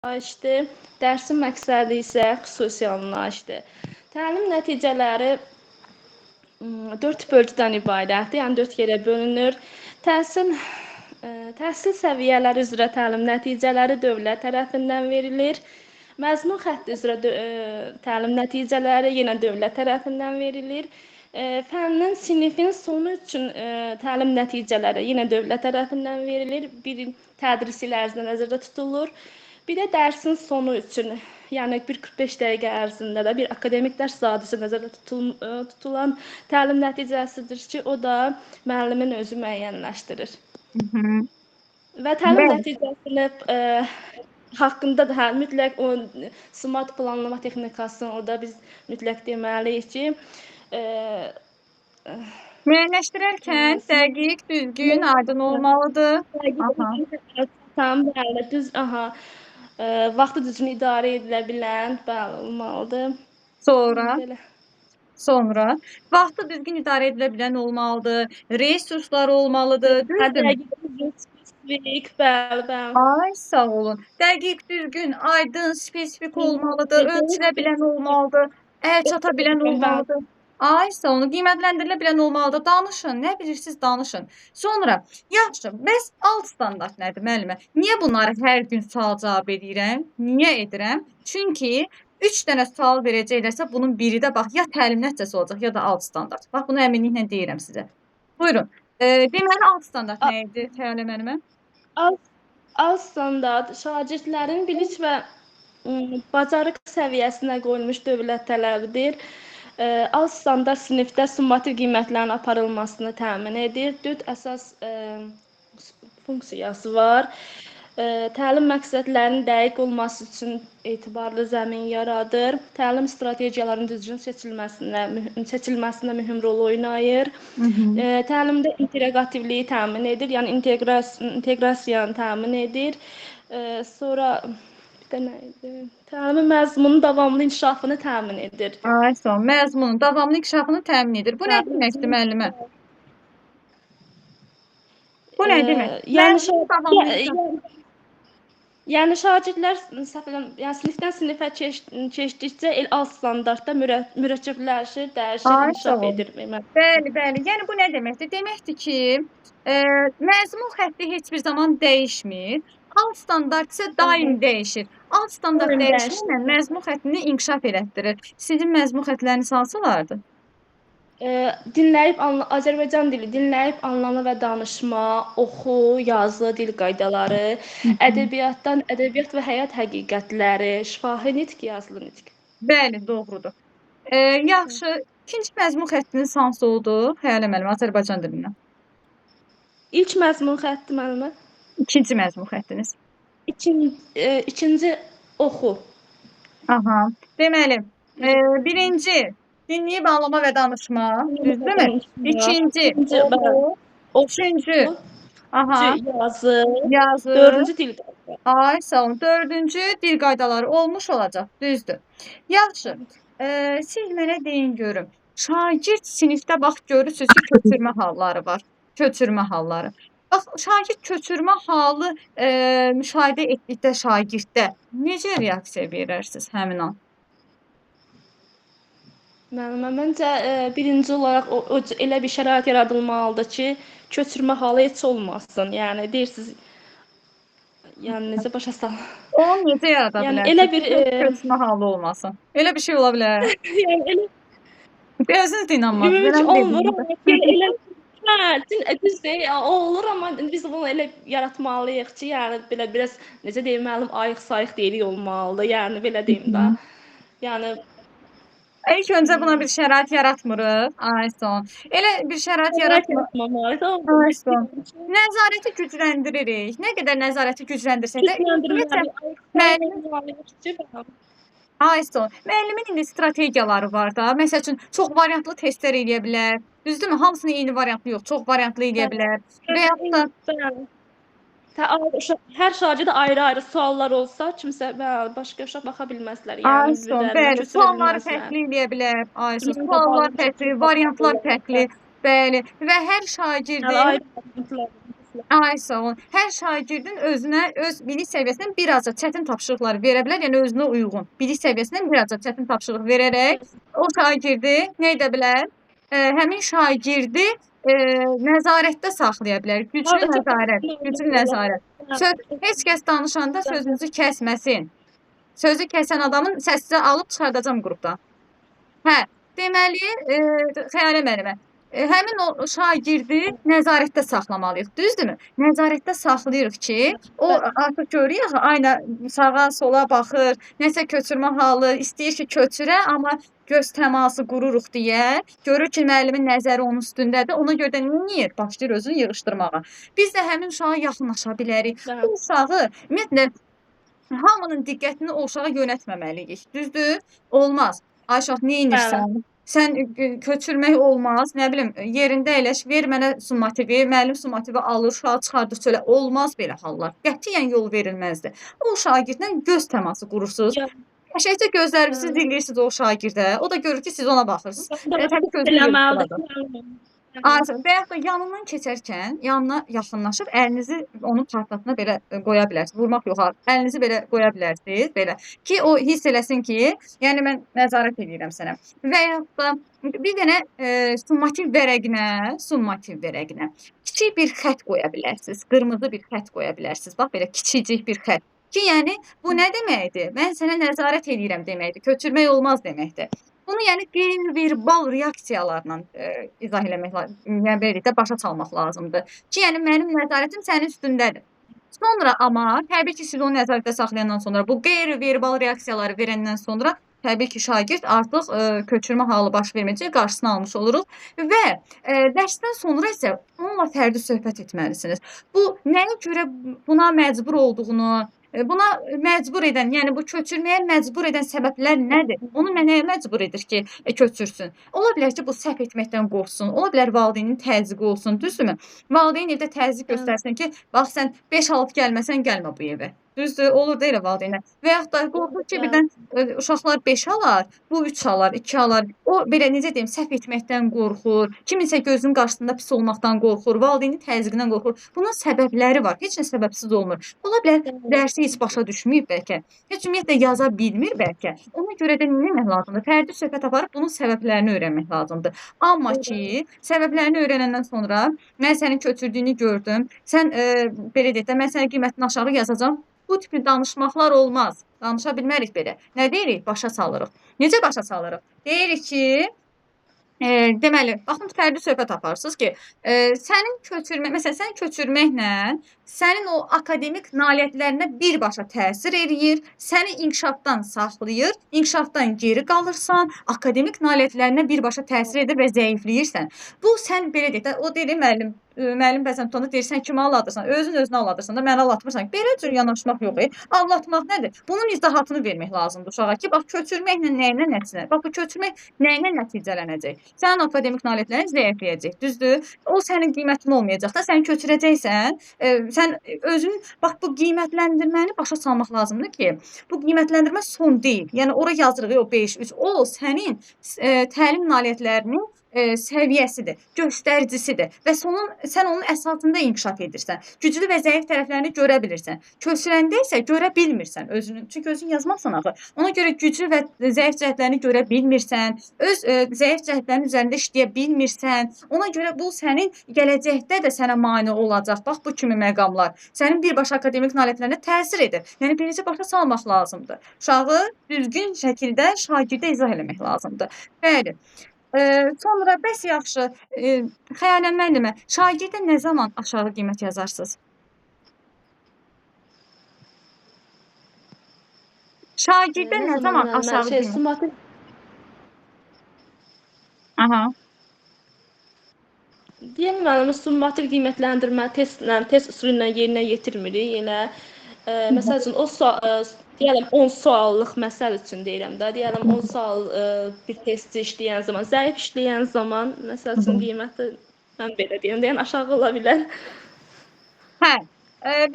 İşte dərsin məqsədi isə xüsusi anlayışdır. Təlim nəticələri 4 bölgüdən ibarətdir, yəni 4 yerə bölünür. Təhsil təhsil səviyyələri üzrə təlim nəticələri dövlət tərəfindən verilir. Məzmun xətti üzrə təlim nəticələri yenə dövlət tərəfindən verilir. Fənnin, sinifin sonu üçün təlim nəticələri yenə dövlət tərəfindən verilir. Bir tədris il ərzində nəzərdə tutulur. Bir də dərsin sonu üçün, yəni bir 45 dəqiqə ərzində də bir akademik dərs saatı nəzərdə tutulan təlim nəticəsidir ki, o da müəllimin özü müəyyənləşdirir. Və təlim nəticəsini haqqında da mütləq o smart planlama texnikasını orada biz mütləq deməliyik ki, müəyyənləşdirərkən dəqiq, düzgün, aydın olmalıdır. Bəli, düz, vaxtı düzgün idarə edilə bilən, bəli, olmalıdır. Sonra vaxtı düzgün idarə edilə bilən olmalıdır, resurslar olmalıdır, düzdürmü? Bəli. Ay, sağ olun. Dəqiq, düzgün, aydın, spesifik olmalıdır, ölçülə bilən olmalıdır, çata bilən olmalıdır. Ay, sağ olun, qiymətləndirilə bilən olmalıdır. Danışın, nə bilirsiniz, danışın. Sonra, yaxşı, bəs alt standart nədir, müəllimə? Niyə bunları hər gün sual-cavab edirəm? Niyə edirəm? Çünki 3 dənə sual verəcəklərsə, bunun biri də, bax, ya təlim nəticəsi olacaq, ya da alt standart. Bax, bunu əminliklə deyirəm sizə. Buyurun. Deməli, alt standart nə idi, Xəyalə müəllimə? Alt standart şagirdlərin bilik və bacarıq səviyyəsinə qoyulmuş dövlət tələbidir. Alt standart sinifdə summativ qiymətlərin aparılmasını təmin edir. 4 əsas funksiyası var. Təlim məqsədlərinin dəqiq olması üçün etibarlı zəmin yaradır. Təlim strategiyalarının düzgün seçilməsində mühüm rol oynayır. Təlimdə inteqrativliyi təmin edir, yəni inteqrasiyanı təmin edir. Sonra bir də nə idi? Təlimin məzmunun davamlı inkişafını təmin edir. Ay, son məzmunun davamlı inkişafını təmin edir. Bu nə deməkdir, müəllimə? Bu nə demək? Yəni şagirdlər sinifdən sinifə keçdikcə alt standartda mürəkkəbləşir, dəyişir, inkişaf edir. Bəli. Yəni bu nə deməkdir? Deməkdir ki, məzmun xətti heç bir zaman dəyişmir. Alt standart isə daim dəyişir. Alt standart dəyişməklə məzmun xəttini inkişaf elətdirir. Sizin məzmun xəttləriniz hansılardır? Azərbaycan dili, dinləyib anlama və danışma, oxu, yazı, dil qaydaları, ədəbiyyat və həyat həqiqətləri, şifahi nitq, yazılı nitq. Bəli, doğrudur. Yaxşı, ikinci məzmun xəttiniz hansı oldu, Xəyalə müəllimə, Azərbaycan dilindən? İlk məzmun xətti müəllimə? İkinci məzmun xəttiniz? İkinci oxu. Deməli, birinci dinləyib anlama və danışma, düzdürmü? İkinci oxu, üçüncü yazı, dördüncü dil qaydaları. Ay, sağ olun. Dördüncü dil qaydaları olmuş olacaq, düzdür. Yaxşı, siz mənə deyin görüm. Şagird sinifdə bax görürsünüz ki, köçürmə halları var. Köçürmə halları. Bax, şagird köçürmə halı müşahidə etdikdə şagirddə necə reaksiya verərsiniz həmin an? Müəllimə, məncə birinci olaraq elə bir şərait yaradılmalıdır ki, köçürmə halı heç olmasın. Yəni deyirsiniz, yəni necə başa salım? Onu necə yarada bilərsiniz? Elə bir köçürmə halı olmasın. Elə bir şey ola bilər. Yəni elə özünüz də inanmaz. Düzdür, olur, amma biz bunu elə yaratmalıyıq ki, yəni belə biraz necə deyim, müəllim ayıq-sayıq deyilik olmalıdır. Yəni belə deyim də. Yəni İlk öncə buna bir şərait yaratmırıq. Ayson. Elə bir şərait yaratmırıq. Ayson. Nəzarəti gücləndiririk. Nə qədər nəzarəti gücləndirsək də Ayson. Müəllimin indi strategiyaları var da. Məsəl üçün çox variantlı testlər eləyə bilər. Düzdürmü? Hamısını eyni variantlı yox, çox variantlı eləyə bilər. Və yaxud da hər şagirdə ayrı-ayrı suallar olsa, kimsə başqa uşaq baxa bilməzlər. Yəni bəli, sualları fərqli eləyə bilər. Aysun, suallar fərqli, variantlar fərqli. Bəli. Və hər şagirdin Ay sağ olun. Hər şagirdin özünə, öz bilik səviyyəsindən bir azca çətin tapşırıqlar verə bilər, yəni özünə uyğun bilik səviyyəsindən bir azca çətin tapşırıq verərək o şagirdi nə edə bilər? Həmin şagirdi nəzarətdə saxlaya bilər. Güclü nəzarət, güclü nəzarət. Heç kəs danışanda sözünüzü kəsməsin. Sözü kəsən adamın səsini alıb çıxardacam qrupdan. Hə, deməli, Xəyalə müəllimə, həmin o şagirdi nəzarətdə saxlamalıyıq, düzdürmü? Nəzarətdə saxlayırıq ki, o artıq görürük, ayna sağa, sola baxır, nəsə köçürmə halı, istəyir ki, köçürə, amma göz təması qururuq deyə, görür ki, müəllimin nəzəri onun üstündədir, ona görə də neyir? Başlayır özünü yığışdırmağa. Biz də həmin uşağa yaxınlaşa bilərik. Bu uşağı, ümumiyyətlə, hamının diqqətini o uşağa yönətməməliyik, düzdür? Olmaz. Ayşat, neynirsən? Sən köçürmək olmaz, nə bilim, yerində əyləş, ver mənə summativi, müəllim summativi alır, uşağı çıxardır, söylə. Olmaz belə hallar. Qətiyyən yol verilməzdir. O şagirdlə göz təması qurursunuz. Qəşəngcə gözlərinizi dinləyirsiniz o şagirdə. O da görür ki, siz ona baxırsınız. Təbii gözünü və yaxud da yanından keçərkən, yanına yaxınlaşıb əlinizi onun partlatına belə qoya bilərsiniz. Vurmaq yox, əlinizi belə qoya bilərsiniz, belə ki, o hiss eləsin ki, yəni mən nəzarət edirəm sənə. Və yaxud da bir dənə summativ vərəqinə kiçik bir xətt qoya bilərsiniz. Qırmızı bir xətt qoya bilərsiniz. Bax, belə kiçicik bir xətt. Ki, yəni, bu nə deməkdir? Mən sənə nəzarət edirəm deməkdir. Köçürmək olmaz deməkdir. Bunu yəni qeyri-verbal reaksiyalarla izah eləmək lazımdır. Yəni beləliklə başa çalmaq lazımdır. Ki, yəni mənim nəzarətim sənin üstündədir. Sonra amma təbii ki, siz onu nəzarətdə saxlayandan sonra bu qeyri-verbal reaksiyaları verəndən sonra təbii ki, şagird artıq köçürmə halı baş verməyəcək, qarşısını almış oluruq və dərsdən sonra isə onunla fərdi söhbət etməlisiniz. Bu nəyə görə buna məcbur olduğunu, buna məcbur edən, yəni bu köçürməyə məcbur edən səbəblər nədir? Onu nəyə məcbur edir ki, köçürsün? Ola bilər ki, bu səhv etməkdən qorxsun, ola bilər valideynin təzyiqi olsun, düzdürmü? Valideyn evdə təzyiq göstərsin ki, bax sən 5 alıb gəlməsən, gəlmə bu evə. Düzdür, olur da elə valideynlər. Və yaxud da qorxur ki, birdən uşaqlar 5 alar, bu 3 alar, 2 alar. O belə necə deyim, səhv etməkdən qorxur, kiminsə gözünün qarşısında pis olmaqdan qorxur, valideynin təzyiqindən qorxur. Bunun səbəbləri var. Heç nə səbəbsiz olmur. Ola bilər dərsi heç başa düşməyib bəlkə. Heç ümumiyyətlə yaza bilmir bəlkə. Ona görə də nə etmək lazımdır? Fərdi söhbət aparıb bunun səbəblərini öyrənmək lazımdır. Amma ki, səbəblərini öyrənəndən sonra mən sənin köçürdüyünü gördüm. Sən belə deyək də mən sənin qiymətini aşağı yazacağam. Bu tipli danışmaqlar olmaz. Danışa bilmərik belə. Nə deyirik? Başa salırıq. Necə başa salırıq? Deyirik ki, deməli, baxın, fərdi söhbət aparırsınız ki, məsələn, sən köçürməklə sənin o akademik nailiyyətlərinə birbaşa təsir eləyir, səni inkişafdan saxlayır, inkişafdan geri qalırsan, akademik nailiyyətlərinə birbaşa təsir edir və zəifləyirsən. Bu, sən belə deyək də, o deyir, müəllim bəzən tutanda deyir, sən kimi alladırsan, özünü alladırsan da məni allatmırsan. Belə cür yanaşmaq yox, allatmaq nədir? Bunun izahatını vermək lazımdır uşağa ki, bax, köçürməklə nəyinə nəticələnəcək? Bax, bu köçürmək nəyinə nəticələnəcək? Sənin akademik nailiyyətlərin zəifləyəcək, düzdür? O sənin qiymətin olmayacaq da, sən köçürəcəksən, sən özün, bax, bu qiymətləndirməni başa salmaq lazımdır ki, bu qiymətləndirmə son deyil. Yəni, ora yazırıq, o 5, 3, o sənin təlim nailiyyətlərinin səviyyəsidir, göstəricisidir və sən onun əsasında inkişaf edirsən. Güclü və zəif tərəflərini görə bilirsən. Köçürəndə isə görə bilmirsən özünü. Çünki özün yazmaqsan axı. Ona görə güclü və zəif cəhətlərini görə bilmirsən. Öz zəif cəhətlərinin üzərində işləyə bilmirsən. Ona görə bu sənin gələcəkdə də sənə mane olacaq. Bax, bu kimi məqamlar sənin birbaşa akademik nailiyyətlərinə təsir edir. Yəni, birinci başa salmaq lazımdır. Uşağı düzgün şəkildə şagirdə izah eləmək lazımdır. Bəli. Sonra bəs yaxşı, Xəyalən müəllimə, şagirdə nə zaman aşağı qiymət yazarsınız? Şagirdə nə zaman aşağı qiymət? Aha. Deyəlim, müəllimə, summativ qiymətləndirmə test üsulu ilə yerinə yetirmirik. Elə, məsəl üçün, deyələm, 10 suallıq məsəl üçün deyirəm də, deyələm, 10 sual bir testi işləyən zaman, zəif işləyən zaman, məsəl üçün, qiyməti, mən belə deyəm, yəni aşağı ola bilər. Hə,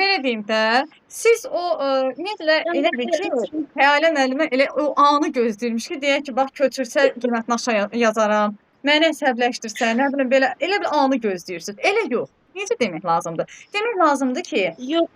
belə deyim də, siz o, ümumiyyətlə, elə bir ki, Xəyalən müəllimə elə o anı gözləyirmiş ki, deyək ki, bax, köçürsə qiymətini aşağı yazaram, məni əsəbləşdirsə, nə bilim, belə, elə bir anı gözləyirsiniz. Elə yox. Necə demək lazımdır? Demək lazımdır ki, Yox,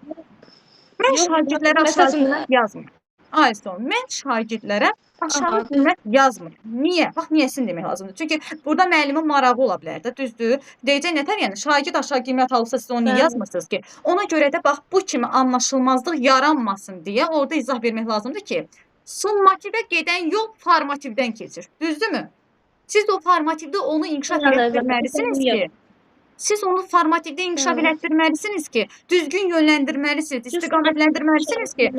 mən yox. şagirdlərə aşağı Məsəl üçün, qiymət yazmıram. Ayson, mən şagirdlərə aşağı aha, qiymət yazmıram. Niyə? Bax, niyəsini demək lazımdır. Çünki burada müəllimin marağı ola bilər də, düzdür? Deyəcək nətər, yəni şagird aşağı qiymət alırsa siz onu niyə bəli. yazmırsınız ki? Ona görə də bax, bu kimi anlaşılmazlıq yaranmasın deyə orada izah vermək lazımdır ki, summativə gedən yol formativdən keçir. Düzdürmü? Siz o formativdə onu inkişaf Bəli, elətdirməlisiniz bəli. ki, siz onu formativdə inkişaf Bəli. elətdirməlisiniz ki, düzgün yönləndirməlisiniz, istiqamətləndirməlisiniz ki,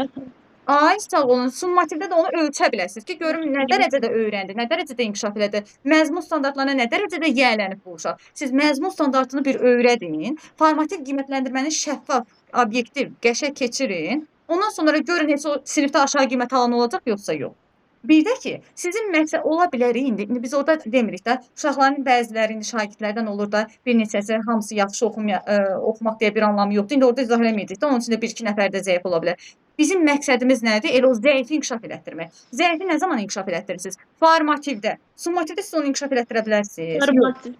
ay sağ olun, summativdə də onu ölçə biləsiniz ki, görüm nə dərəcədə öyrəndi, nə dərəcədə inkişaf elədi, məzmun standartlarına nə dərəcədə yiyələnib bu uşaq. Siz məzmun standartını bir öyrədin, formativ qiymətləndirməni şəffaf, obyektiv, qəşəng keçirin. Ondan sonra görün heç o sinifdə aşağı qiymət alan olacaq yoxsa yox. Bir də ki, sizin məqsəd ola bilər indi biz orada demirik də, uşaqların bəziləri indi şagirdlərdən olur da, bir neçəsi hamısı yaxşı oxumaq deyə bir anlamı yoxdur. İndi orada izah eləməyəcək də, onun üçün də 1-2 nəfər də zəif ola bilər. Bizim məqsədimiz nədir? Elə o zəifi inkişaf elətdirmək. Zəifi nə zaman inkişaf elətdirirsiniz? Formativdə. Summativdə siz onu inkişaf elətdirə bilərsiniz. Yox. Formativ.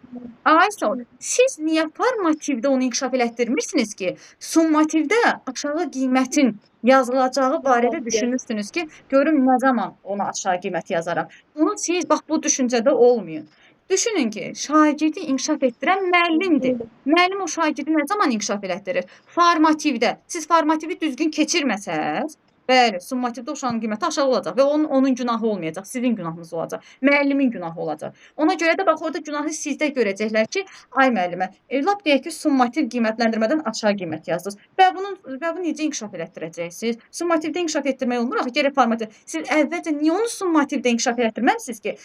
Ay sağ ol. Siz niyə formativdə onu inkişaf elətdirmirsiniz ki, summativdə aşağı qiymətin yazılacağı barədə düşünürsünüz ki, görüm nə zaman ona aşağı qiymət yazaram. Bunu siz bax bu düşüncədə olmayın. Düşünün ki, şagirdi inkişaf etdirən müəllimdir. Müəllim o şagirdi nə zaman inkişaf elətdirir? Formativdə. Siz formativi düzgün keçirməsəz, bəli, summativdə uşağın qiyməti aşağı olacaq və onun günahı olmayacaq, sizin günahınız olacaq, müəllimin günahı olacaq. Ona görə də bax orada günahı sizdə görəcəklər ki, ay müəllimə, lap deyək ki, summativ qiymətləndirmədən aşağı qiymət yazdınız. Və bunu necə inkişaf elətdirəcəksiniz? Summativdə inkişaf etdirmək olmur, axı gərək formativ. Siz əvvəlcə niyə onu summativdə inkişaf elətdirməmisiniz ki,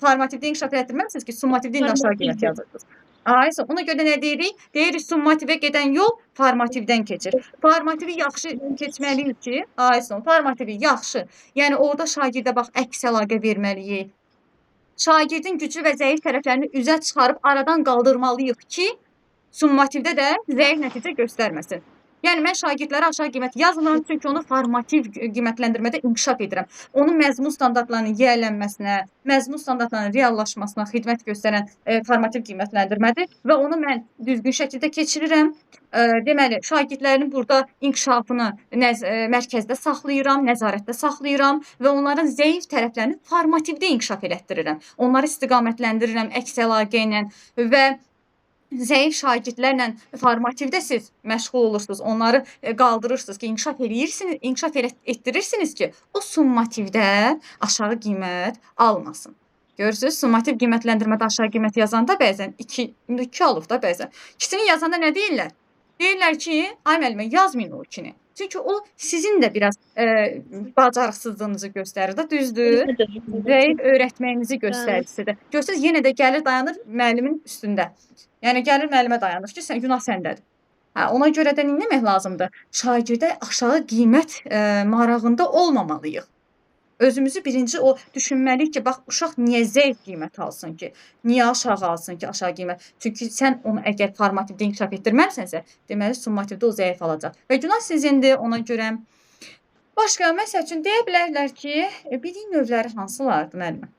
formativdə inkişaf elətdirməmisiniz ki, summativdə indi aşağı qiymət yazırdınız? Aysa, ona görə nə deyirik? Deyirik, summativə gedən yol formativdən keçir. Formativi yaxşı keçməliyik ki, aysa, formativi yaxşı. Yəni, orada şagirdə bax, əks əlaqə verməliyik. Şagirdin güclü və zəif tərəflərini üzə çıxarıb aradan qaldırmalıyıq ki, summativdə də zəif nəticə göstərməsin. Yəni, mən şagirdlərə aşağı qiymət yazmıram, çünki onu formativ qiymətləndirmədə inkişaf edirəm. Onun məzmun standartlarının yiyələnməsinə, məzmun standartlarının reallaşmasına xidmət göstərən formativ qiymətləndirmədir və onu mən düzgün şəkildə keçirirəm. Deməli, şagirdlərin burada inkişafını mərkəzdə saxlayıram, nəzarətdə saxlayıram və onların zəif tərəflərini formativdə inkişaf elətdirirəm. Onları istiqamətləndirirəm əks əlaqə ilə və zəif şagirdlərlə formativdə siz məşğul olursunuz, onları qaldırırsınız ki, inkişaf etdirirsiniz ki, o summativdə aşağı qiymət almasın. Görürsünüz, summativ qiymətləndirmədə aşağı qiymət yazanda bəzən 2 alıb da bəzən. İkisini yazanda nə deyirlər? Deyirlər ki, ay müəllimə, yazmayın o ikini. Çünki o sizin də biraz bacarıqsızlığınızı göstərir də, düzdür? Zəif öyrətməyinizi göstəricisidir. Görürsünüz, yenə də gəlir dayanır müəllimin üstündə. Yəni, gəlir müəllimə dayanır ki, günah səndədir. Ona görə də nə etmək lazımdır? Şagirdə aşağı qiymət marağında olmamalıyıq. Özümüzü birinci o düşünməliyik ki, bax, uşaq niyə zəif qiymət alsın ki? Niyə aşağı alsın ki, aşağı qiymət? Çünki sən onu əgər formativdə inkişaf etdirməlisənsə, deməli, summativdə o zəif alacaq. Və günah sizindir, ona görə. Başqa, məsəl üçün, deyə bilərlər ki, biliyin növləri hansılardır, müəllimə?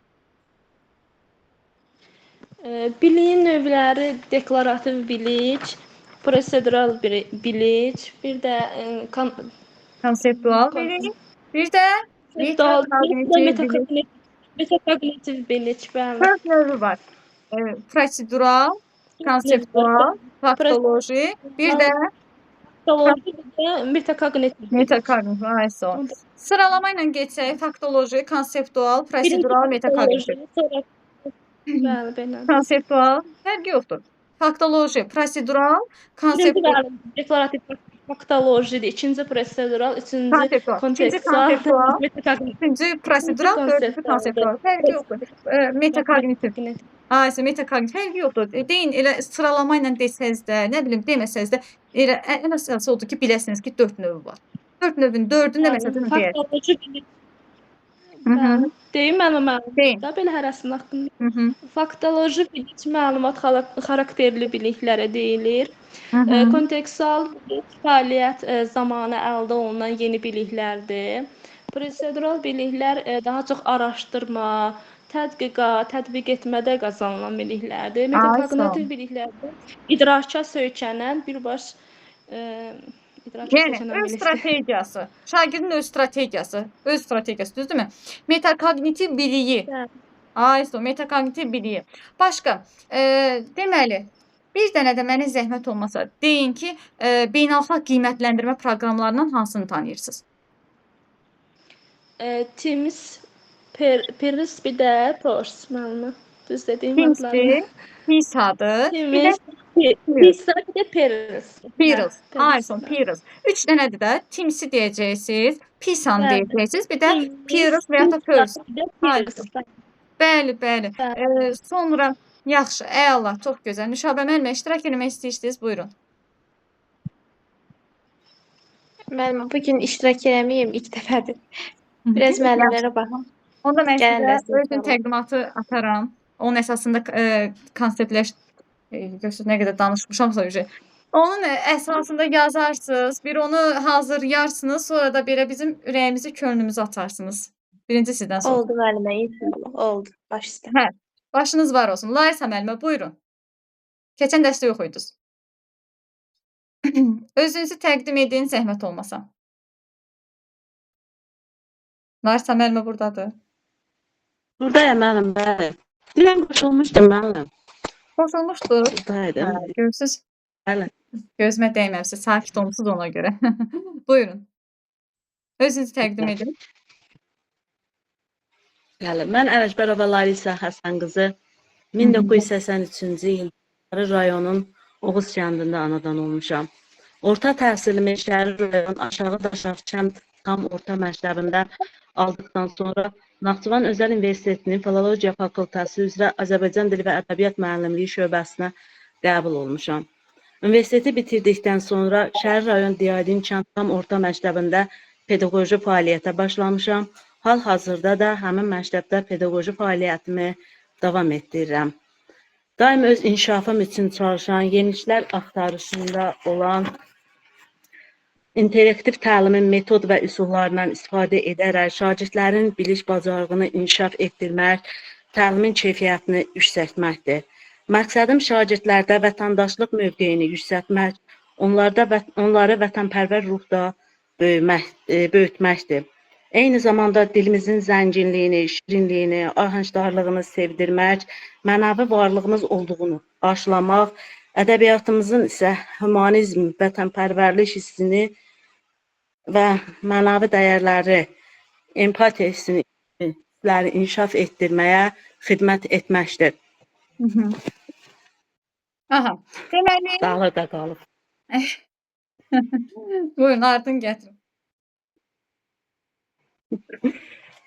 Biliyin növləri deklarativ bilik, prosedural bilik, bir də konseptual bilik, bir də metakognitiv bilik. 4 növü var. Prosedural, konseptual, faktoloji, bir də metakognitiv. Ayso. Sıralama ilə geçsək, faktoloji, konseptual, prosedural, metakognitiv. Bəli, belə. Konseptual, fərqi yoxdur. Faktoloji, prosedural, konseptual. Deklarativ faktolojidir. İkinci prosedural, üçüncü kontekstual, üçüncü prosedural, dördüncü konseptual. Fərqi yoxdur. Metakognitiv. Aysə, metakognitiv fərqi yoxdur. Deyin, elə sıralama ilə desəz də, nə bilim, deməsəz də, elə ən əsası odur ki, biləsiniz ki, 4 növü var. 4 növün 4-ünü də məsələn deyək. Faktoloji bilik. Deyim məlumatda belə hərəsinin haqqında. Faktoloji bilik məlumat xarakterli biliklərə deyilir. Kontekstual bilik fəaliyyət zamanı əldə olunan yeni biliklərdir. Prosedural biliklər daha çox araşdırma, tətbiq etmədə qazanılan biliklərdir. Ay, sağ Metakognitiv ol. biliklərdə idraka söykənən birbaş idraka Yəni söykənən öz bilikdir. strategiyası, şagirdin öz strategiyası, düzdürmü? Metakognitiv biliyi. Bəli. Ay, sağ ol, metakognitiv biliyi. Başqa, deməli, bir dənə də mənə zəhmət olmasa deyin ki, beynəlxalq qiymətləndirmə proqramlarından hansını tanıyırsınız? Teams, Peris bir də Pors müəllimə. Düz dediyim adlarını. Teams'dir, PISA-dır, bir də Teams, Pisa, bir də Peris. Peers. Ay, Peris. sağ ol, Peers. 3 dənədir də. Teams'i deyəcəksiniz, PISA-nı Bəli. deyəcəksiniz, bir də Peers və ya da Peers. Bir də Ay, Peris. bəli, bəli. Bəli. Sonra yaxşı, əla, çox gözəl. Nüşabə müəllimə iştirak etmək istəyirsiniz, buyurun. Müəllimə, bu gün iştirak eləməyim, ilk dəfədir. Biraz müəllimlərə baxım. Onda mən Gəlin sizə dərsdə özün inşallah. təqdimatı atarım. Onun əsasında göstər nə qədər danışmışamsa ücə. Onun əsasında yazarsınız, bir onu hazırlayarsınız, sonra da belə bizim ürəyimizi, könlümüzü açarsınız. Birinci sizdən sonra. Oldu müəllimə, inşallah. Oldu. Baş üstə. Hə, başınız var olsun. Laysa müəllimə, buyurun. Keçən dərsdə yox idiniz. Özünüzü təqdim edin, zəhmət olmasa. Laysa müəllimə buradadır. Buradayım müəllim, bəli. Dünən qoşulmuşdum müəllim. Qoşulmuşdur. Buradaydım. Görürsüz, Bəli. gözümə dəyməmişsiniz, sakit olmuşsuz ona görə. Buyurun. Özünüzü təqdim edin. Bəli. Mən Ələkbərova Larisa Həsən qızı 1983-cü il Şəhər rayonun Oğuz kəndində anadan olmuşam. Orta təhsilimi Şəhər rayon Aşağı Daşaq kənd tam orta məktəbində aldıqdan sonra Naxçıvan Özəl Universitetinin Filologiya fakültəsi üzrə Azərbaycan dili və ədəbiyyat müəllimliyi şöbəsinə qəbul olmuşam. Universiteti bitirdikdən sonra Şəhər rayon Diyadin kənd tam orta məktəbində pedaqoji fəaliyyətə başlamışam. Hal-hazırda da həmin məktəbdə pedaqoji fəaliyyətimi davam etdirirəm. Daim öz inkişafım üçün çalışan, yeniliklər axtarışında olan, interaktiv təlimin metod və üsullarından istifadə edərək şagirdlərin biliş bacarığını inkişaf etdirmək, təlimin keyfiyyətini yüksəltməkdir. Məqsədim şagirdlərdə vətəndaşlıq mövqeyini yüksəltmək, onları vətənpərvər ruhda böyütməkdir. Eyni zamanda dilimizin zənginliyini, şirinliyini, ahəngdarlığını sevdirmək, mənəvi varlığımız olduğunu aşılamaq, ədəbiyyatımızın isə humanizm, vətənpərvərlik hissini və mənəvi dəyərləri, empatiya hissini inkişaf etdirməyə xidmət etməkdir. Aha, deməli, Dağlı da qalıb. buyurun, ardın gətirin.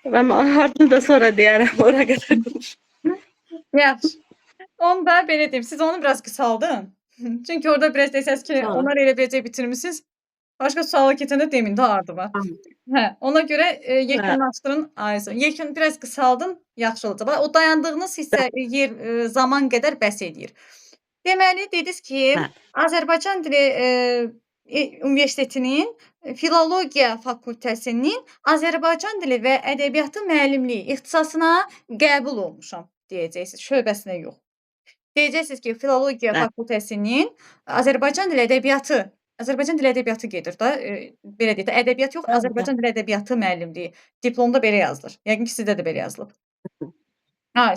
Və ardını da sonra deyərəm, ora qədər konuşum. Yaxşı. Onu da belə deyim, siz onu biraz qısaldın. Çünki orada biraz desəz ki, Tamam. onlar elə beləcə bitirmisiniz. Başqa suala keçəndə demin də ardıma. Tamam. Hə, ona görə yekunlaşdırın ayısı. Yekun biraz qısaldın, yaxşı olacaq. O dayandığınız hissə zaman qədər bəs edir. Deməli, dediniz ki, Hə. Azərbaycan dili Universitetinin Filologiya fakültəsinin Azərbaycan dili və ədəbiyyatı müəllimliyi ixtisasına qəbul olmuşam deyəcəksiniz, şöbəsinə yox. Deyəcəksiniz ki, Filologiya Hə. fakültəsinin Azərbaycan dili ədəbiyyatı gedir də, belə deyək də, ədəbiyyat yox, Azərbaycan dili ədəbiyyatı müəllimliyi. Diplomda belə yazılır. Yəqin ki, sizdə də belə yazılıb.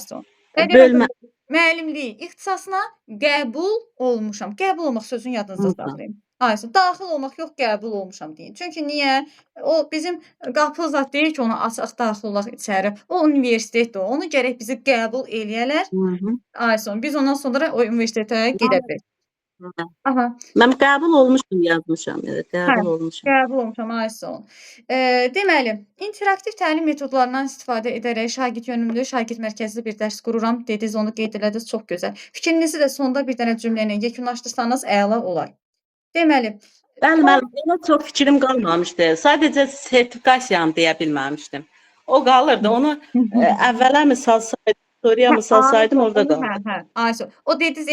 Son. Bölmə. Müəllimliyi ixtisasına qəbul olmuşam. Qəbul olmaq sözünü yadınızda saxlayın. Daxil olmaq yox, qəbul olmuşam deyin. Çünki niyə? O bizim qapı zad deyil ki, ona açıq daxil olaq içəri. O universitetdir, onu gərək bizi qəbul eləyələr. Son. Biz ondan sonra o universitetə gedə bilərik. Aha. Mən qəbul olmuşum yazmışam. Qəbul olmuşam. Qəbul olmuşam, son. Deməli, interaktiv təlim metodlarından istifadə edərək şagird yönümlü, şagird mərkəzli bir dərs qururam dediniz, onu qeyd elədiniz, çox gözəl. Fikrinizi də sonda bir dənə cümlə ilə yekunlaşdırsanız əla olar. Deməli, Bəli, mənim çox fikrim qalmamışdı. Sadəcə sertifikasiyanı deyə bilməmişdim. O qalırdı. Onu əvvələ misal saydım. Soruya Hə, misal saydım, ayso, orada onu hə, qaldı. hə, ayso. O dediniz,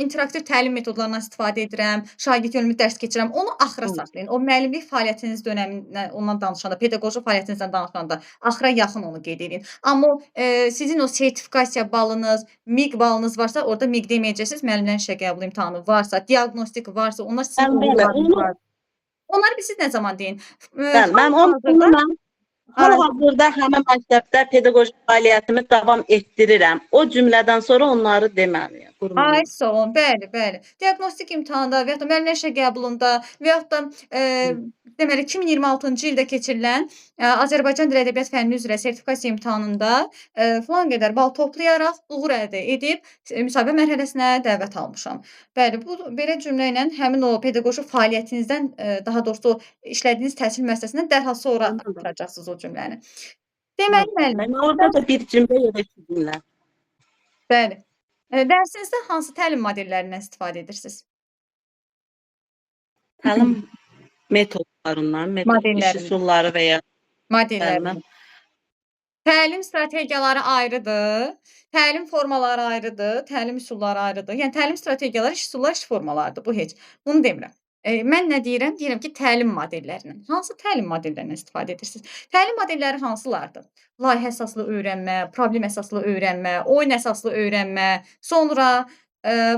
interaktiv təlim metodlarından istifadə edirəm, şagird yönümlü dərs keçirəm. Onu axıra Hı. saxlayın. O müəllimlik fəaliyyətiniz dönəmindən ondan danışanda, pedaqoji fəaliyyətinizdən danışanda axıra yaxın onu qeyd edin. Amma sizin o sertifikasiya balınız, MIQ balınız varsa, orada MIQ deməyəcəksiniz. Müəllimlərin işə qəbul imtahanı varsa, diaqnostik varsa, onlar sizin Bəli, bəli. uğurlarınız Onu var. Onları bir siz nə zaman deyin? bəli, mən onu Hal-hazırda mən hal-hazırda həmin məktəbdə pedaqoji fəaliyyətimi davam etdirirəm. O cümlədən sonra onları deməliyəm, Ay, qurmalıyam. sağ olun. Bəli, bəli. Diaqnostik imtahanda və ya da müəllimlər işə qəbulunda və yaxud da deməli 2026-cı ildə keçirilən Azərbaycan dili ədəbiyyat fənni üzrə sertifikasiya imtahanında filan qədər bal toplayaraq uğur əldə edib müsahibə mərhələsinə dəvət almışam. Bəli, bu belə cümlə ilə həmin o pedaqoji fəaliyyətinizdən, daha doğrusu işlədiyiniz təhsil müəssisəsindən dərhal sonra aktaracaqsınız o cümləni. Deməli müəllim, Mən orada da bir cümlə yerləşdirdimlər. bəli. Dərsinizdə hansı təlim modellərindən istifadə edirsiniz? Təlim metodlarından, iş Modellərindən. üsulları və ya Modellərindən. Təlim strategiyaları ayrıdır, təlim formaları ayrıdır, təlim üsulları ayrıdır. Yəni təlim strategiyaları, iş üsulları, iş formalarıdır. Bu heç. Bunu demirəm. Mən nə deyirəm? Deyirəm ki, təlim modellərindən. Hansı təlim modellərindən istifadə edirsiniz? Təlim modelləri hansılardır? Layihə əsaslı öyrənmə, problem əsaslı öyrənmə, oyun əsaslı öyrənmə, sonra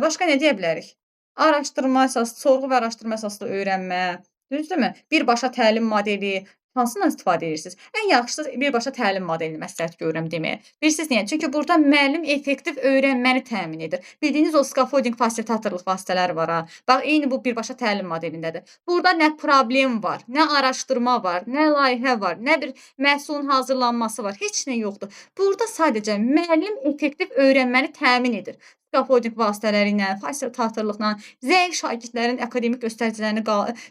başqa nə deyə bilərik? Araşdırma əsaslı, sorğu və araşdırma əsaslı öyrənmə, düzdürmü? Birbaşa təlim modeli, hansından istifadə edirsiniz? Ən yaxşısı birbaşa təlim modelini məsləhət görürəm deməyə. Bilirsiniz niyə? Çünki burada müəllim effektiv öyrənməni təmin edir. Bildiyiniz o scaffolding fasilitatorluq vasitələri var ha. Bax, eyni bu birbaşa təlim modelindədir. Burada nə problem var, nə araşdırma var, nə layihə var, nə bir məhsulun hazırlanması var. Heç nə yoxdur. Burada sadəcə müəllim effektiv öyrənməni təmin edir. Scaffolding vasitələri ilə, fasilitatorluqla, zəif şagirdlərin akademik göstəricilərini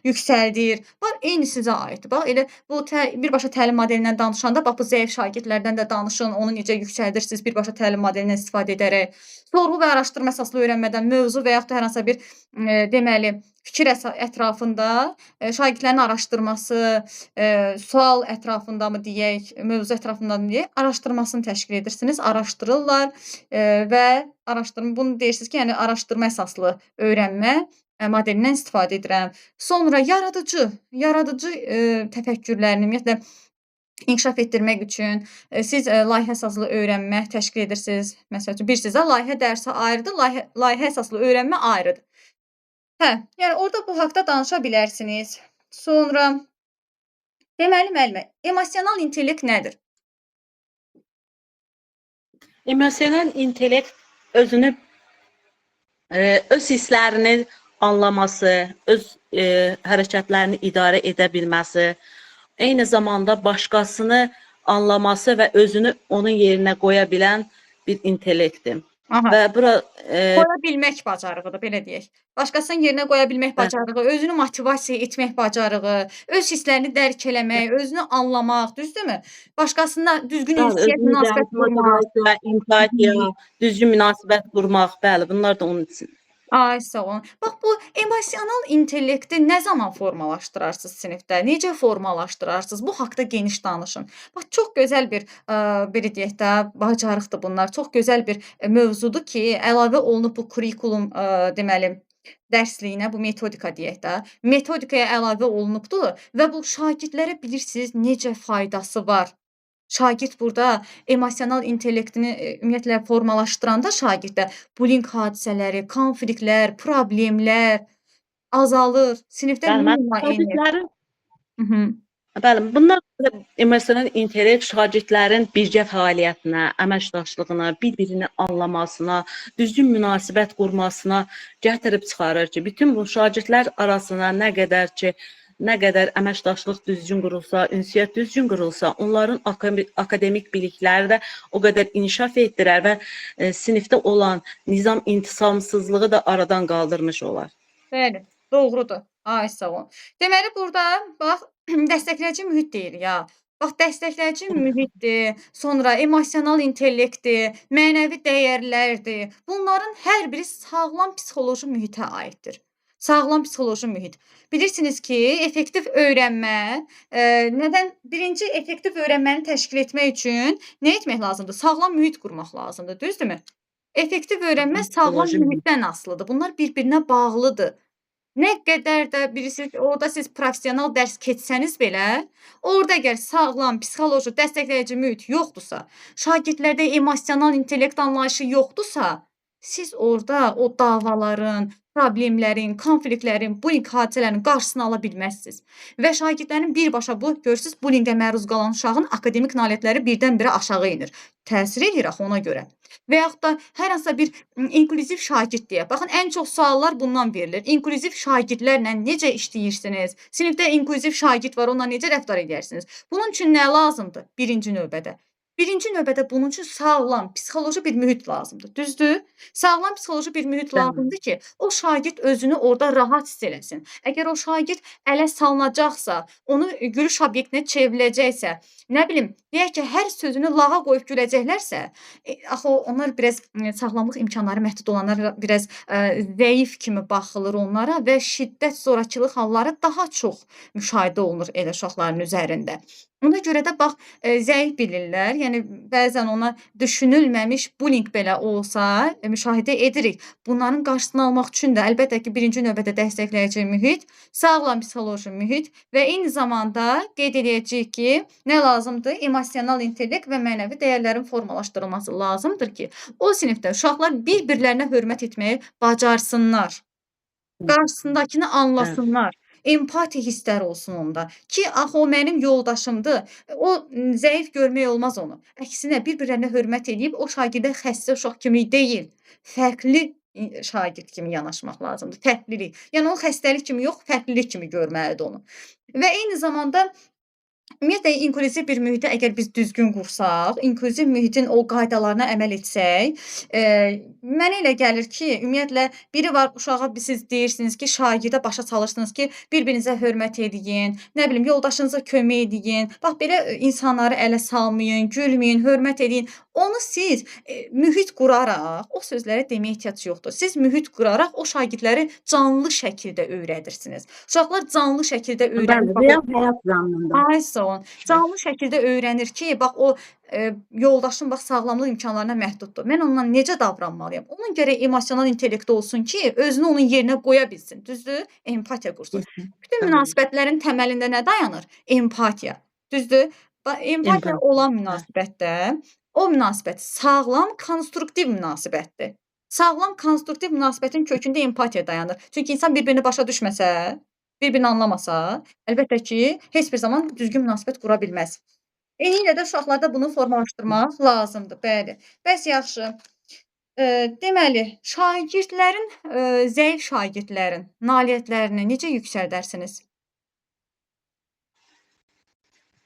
yüksəldir. Bax, eyni sizə aiddir. Bax, elə bu birbaşa təlim modelindən danışanda, bax, bu zəif şagirdlərdən də danışın, onu necə yüksəldirsiniz birbaşa təlim modelindən istifadə edərək. Sorğu və araşdırma əsaslı öyrənmədən mövzu və yaxud da hər hansı bir deməli, fikir ətrafında şagirdlərin araşdırması, sual ətrafında mı deyək, mövzu ətrafında mı deyək, araşdırmasını təşkil edirsiniz, araşdırırlar və araşdırma, bunu deyirsiniz ki, yəni araşdırma əsaslı öyrənmə modelindən istifadə edirəm. Sonra yaradıcı təfəkkürlərini ümumiyyətlə inkişaf etdirmək üçün siz layihə əsaslı öyrənmə təşkil edirsiniz. Məsəl üçün, bilirsiniz də, layihə dərsi ayrıdır, layihə əsaslı öyrənmə ayrıdır. Hə, yəni orada bu haqda danışa bilərsiniz. Sonra, deməli müəllimə, emosional intellekt nədir? Emosional intellekt özünü öz hisslərini anlaması, öz hərəkətlərini idarə edə bilməsi, eyni zamanda başqasını anlaması və özünü onun yerinə qoya bilən bir intellektdir. Aha. Və bura Qoya bilmək bacarığıdır, belə deyək. Başqasının yerinə qoya bilmək bacarığı, özünü motivasiya etmək bacarığı, öz hisslərini dərk eləmək, özünü anlamaq, düzdürmü? Başqasına düzgün ünsiyyət, münasibət qurmaq. Empatiya, düzgün münasibət qurmaq, bəli, bunlar da onun üçün. Ay, sağ olun. Bax, bu emosional intellekti nə zaman formalaşdırarsınız sinifdə? Necə formalaşdırarsınız? Bu haqda geniş danışın. Bax, çox gözəl bir, belə deyək də, bacarıqdır bunlar. Çox gözəl bir mövzudur ki, əlavə olunub bu kurikulum, deməli, dərsliyinə, bu metodika deyək də, metodikaya əlavə olunubdur və bu şagirdlərə bilirsiniz necə faydası var. Şagird burada emosional intellektini ümumiyyətlə formalaşdıranda şagirddə bullying hadisələri, konfliktlər, problemlər azalır. Sinifdə minimuma enir. Bəli, bunlar emosional intellekt şagirdlərin birgə fəaliyyətinə, əməkdaşlığına, bir-birini anlamasına, düzgün münasibət qurmasına gətirib çıxarır ki, bütün bu şagirdlər arasına nə qədər əməkdaşlıq düzgün qurulsa, ünsiyyət düzgün qurulsa, onların akademik bilikləri də o qədər inkişaf etdirər və sinifdə olan nizam intisamsızlığı da aradan qaldırmış olar. Bəli, doğrudur. Ay, sağ olun. Deməli, burada, bax, dəstəkləyici mühit deyirik ya. Bax, dəstəkləyici mühitdir, sonra emosional intellektdir, mənəvi dəyərlərdir. Bunların hər biri sağlam psixoloji mühitə aiddir. Sağlam psixoloji mühit. Bilirsiniz ki, effektiv öyrənmə, nədən? Birinci effektiv öyrənməni təşkil etmək üçün nə etmək lazımdır? Sağlam mühit qurmaq lazımdır, düzdürmü? Effektiv öyrənmə sağlam Psixoloji mühit. mühitdən asılıdır. Bunlar bir-birinə bağlıdır. Nə qədər də bilirsiniz, orada siz professional dərs keçsəniz belə, orada əgər sağlam psixoloji dəstəkləyici mühit yoxdursa, şagirdlərdə emosional intellekt anlayışı yoxdursa, siz orada o davaların, problemlərin, konfliktlərin, bullying hadisələrinin qarşısını ala bilməzsiniz. Və şagirdlərin birbaşa bu, görürsüz, bullyingə məruz qalan uşağın akademik nailiyyətləri birdən-birə aşağı enir. Təsir edir axı ona görə. Və yaxud da hər hansısa bir inklüziv şagird deyək. Baxın, ən çox suallar bundan verilir. İnklüziv şagirdlərlə necə işləyirsiniz? Sinifdə inklüziv şagird var, onunla necə rəftar edərsiniz? Bunun üçün nə lazımdır? Birinci növbədə. Birinci növbədə bunun üçün sağlam psixoloji bir mühit lazımdır. Düzdür? Sağlam psixoloji bir mühit Bəli. lazımdır ki, o şagird özünü orada rahat hiss eləsin. Əgər o şagird ələ salınacaqsa, onu gülüş obyektinə çevriləcəksə, nə bilim, deyək ki, hər sözünü lağa qoyub güləcəklərsə, axı onlar biraz sağlamlıq imkanları məhdud olanlar biraz zəif kimi baxılır onlara və şiddət, zorakılıq halları daha çox müşahidə olunur elə uşaqların üzərində. Ona görə də bax, zəif bilirlər. Yəni bəzən ona düşünülməmiş bullying belə olsa, müşahidə edirik. Bunların qarşısını almaq üçün də əlbəttə ki, birinci növbədə dəstəkləyici mühit, sağlam psixoloji mühit və eyni zamanda qeyd eləyəcəyik ki, nə lazımdır? Emosional intellekt və mənəvi dəyərlərin formalaşdırılması lazımdır ki, o sinifdə uşaqlar bir-birlərinə hörmət etməyi bacarsınlar. Qarşısındakını anlasınlar. Empati hissləri olsun onda. Ki, axı o mənim yoldaşımdır. O zəif görmək olmaz onu. Əksinə bir-birlərinə hörmət edib o şagirdə xəstə uşaq kimi deyil, fərqli şagird kimi yanaşmaq lazımdır. Fərqlilik. Yəni o xəstəlik kimi yox, fərqlilik kimi görməlidir onu. Və eyni zamanda ümumiyyətlə inklüziv bir mühiti əgər biz düzgün qursaq, inklüziv mühitin o qaydalarına əməl etsək, mənə elə gəlir ki, ümumiyyətlə biri var, uşağa siz deyirsiniz ki, şagirdə başa çalışırsınız ki, bir-birinizə hörmət edin, nə bilim, yoldaşınıza kömək edin, bax belə insanları ələ salmayın, gülməyin, hörmət edin. Onu siz mühit quraraq, o sözləri deməyə ehtiyac yoxdur. Siz mühit quraraq o şagirdləri canlı şəkildə öyrədirsiniz. Uşaqlar canlı şəkildə öyrənir. Bəli, real həyat zamanında. Ay sağ olun. Canlı şəkildə öyrənir ki, bax o yoldaşım bax sağlamlıq imkanlarına məhduddur. Mən onunla necə davranmalıyam? Onun gərək emosional intellekti olsun ki, özünü onun yerinə qoya bilsin. Düzdür? Empatiya qursun. Bütün münasibətlərin təməlində nə dayanır? Empatiya. Düzdür? Empatiya olan münasibətdə o münasibət sağlam, konstruktiv münasibətdir. Sağlam, konstruktiv münasibətin kökündə empatiya dayanır. Çünki insan bir-birini başa düşməsə, bir-birini anlamasa, əlbəttə ki, heç bir zaman düzgün münasibət qura bilməz. Eynilə də uşaqlarda bunu formalaşdırmaq lazımdır. Bəli. Bəs yaxşı. Deməli, şagirdlərin, zəif şagirdlərin nailiyyətlərini necə yüksəldərsiniz?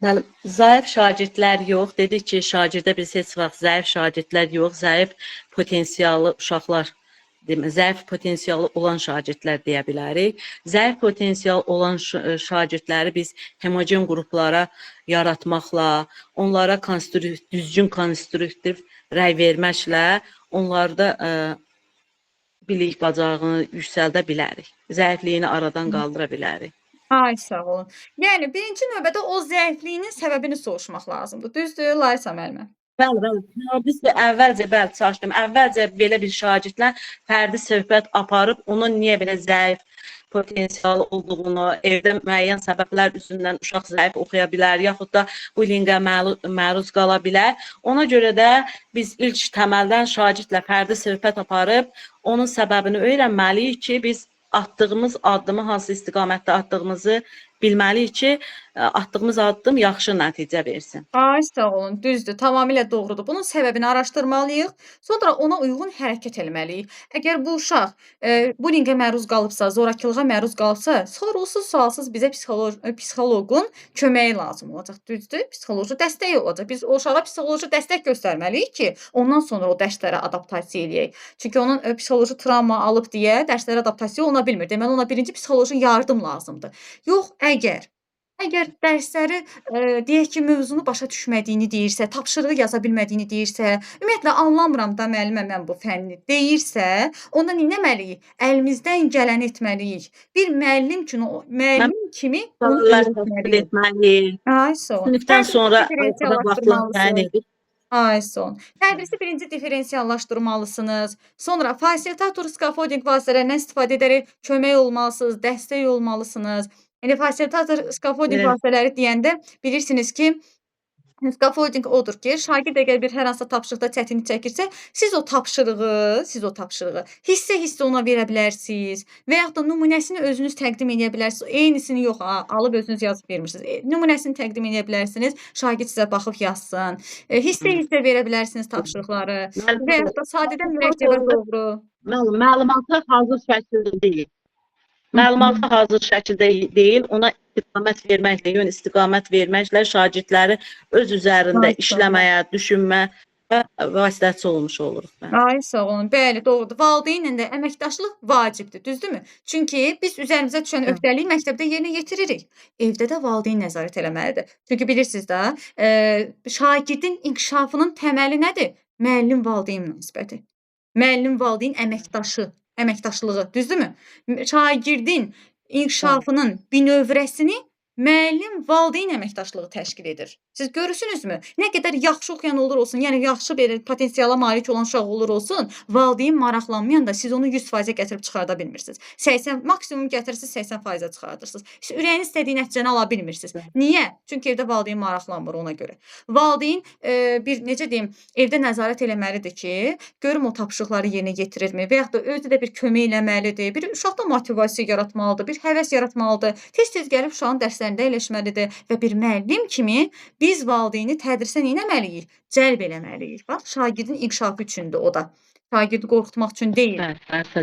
Bəli, zəif şagirdlər yox. Dedik ki, şagirdə biz heç vaxt zəif şagirdlər yox, zəif potensiallı uşaqlar, zəif potensialı olan şagirdlər deyə bilərik. Zəif potensial olan şagirdləri biz homogen qruplara yaratmaqla, onlara düzgün konstruktiv rəy verməklə, onlarda bilik bacarığını yüksəldə bilərik. Zəifliyini aradan qaldıra bilərik. Ay sağ olun. Yəni birinci növbədə o zəifliyinin səbəbini soruşmaq lazımdır. Düzdür, Laysa müəllimə? Bəli. Biz də əvvəlcə çalışdım. Əvvəlcə belə bir şagirdlə fərdi söhbət aparıb onun niyə belə zəif potensialı olduğunu, evdə müəyyən səbəblər üzündən uşaq zəif oxuya bilər, yaxud da bullyingə məruz qala bilər. Ona görə də biz ilk təməldən şagirdlə fərdi söhbət aparıb onun səbəbini öyrənməliyik ki, biz atdığımız addımı hansı istiqamətdə atdığımızı bilməliyik ki, atdığımız addım yaxşı nəticə versin. Ay sağ olun, düzdür, tamamilə doğrudur. Bunun səbəbini araşdırmalıyıq, sonra ona uyğun hərəkət etməliyik. Əgər bu uşaq bullyingə məruz qalıbsa, zorakılığa məruz qalıbsa, sorğusuz sualsız bizə psixoloqun köməyi lazım olacaq. Düzdür, psixoloji dəstək olacaq. Biz o uşağa psixoloji dəstək göstərməliyik ki, ondan sonra o dərslərə adaptasiya eləyək. Çünki onun psixoloji travma alıb deyə dərslərə adaptasiya oluna bilmir. Deməli ona birinci psixoloji yardım lazımdır. Yox, əgər Əgər dərsləri, deyək ki, mövzunu başa düşmədiyini deyirsə, tapşırığı yaza bilmədiyini deyirsə, ümumiyyətlə anlamıram da müəllimə mən bu fənni deyirsə, onda neynəməliyik? Əlimizdən gələni etməliyik. Bir müəllim kimi Mən onu balaları təşkil öyrətməliyik. etməliyik. Ay sağ ol. Sinifdən sonra Tədrisi oxuda vaxtını təyin diferensiallaşdırmalısınız. edib. Ay sağ ol. Tədrisi birinci diferensiallaşdırmalısınız. Sonra fasilitator skaffoldinq vasitələrindən istifadə edərək kömək olmalısınız, dəstək olmalısınız. Yəni fasilitator skaffoldinq Evet. vasitələri deyəndə bilirsiniz ki, skaffoldinq odur ki, şagird əgər bir hər hansısa tapşırıqda çətinlik çəkirsə, siz o tapşırığı hissə-hissə ona verə bilərsiniz və yaxud da nümunəsini özünüz təqdim edə bilərsiniz. Eynisini yox, alıb özünüz yazıb vermirsiniz. Nümunəsini təqdim edə bilərsiniz, şagird sizə baxıb yazsın. Hissə-hissə verə bilərsiniz tapşırıqları və yaxud da sadədən mürəkkəbə doğru. Məlumata hazır şəkildə deyil. Məlumata hazır şəkildə deyil, ona istiqamət verməklə, yön istiqamət verməklə şagirdləri öz üzərində Ay, sağ ol. işləməyə, düşünmə və vasitəçi olmuş oluruq. Ay sağ olun. Bəli, doğrudur. Valideynlə də əməkdaşlıq vacibdir, düzdürmü? Çünki biz üzərimizə düşən öhdəliyi məktəbdə yerinə yetiririk. Evdə də valideyn nəzarət eləməlidir. Çünki bilirsiniz də, şagirdin inkişafının təməli nədir? Müəllim-valideyn münasibəti. Müəllim-valideyn əməkdaşlığı, düzdürmü? Şagirdin inkişafının binövrəsini müəllim-valideyn əməkdaşlığı təşkil edir. Siz görürsünüzmü? Nə qədər yaxşı oxuyan olur olsun, yəni yaxşı bir potensiala malik olan uşaq olur olsun, valideyn maraqlanmayanda siz onu 100%-ə gətirib çıxarda bilmirsiniz. 80 maksimum gətirirsiniz, 80%-ə çıxardırsınız. Siz ürəyin istədiyi nəticəni ala bilmirsiniz. Niyə? Çünki evdə valideyn maraqlanmır ona görə. Valideyn bir necə deyim, evdə nəzarət eləməlidir ki, görüm o tapşırıqları yerinə yetirirmi və yaxud da özü də bir kömək eləməlidir. Bir uşaqda motivasiya yaratmalıdır, bir həvəs yaratmalıdır. Tez-tez gəlib uşağın dərslərində əyləşməlidir və bir müəllim kimi biz valideyni tədrisə neynəməliyik? Cəlb eləməliyik. Bax, şagirdin inkişafı üçündür o da. Şagirdi qorxutmaq üçün deyil.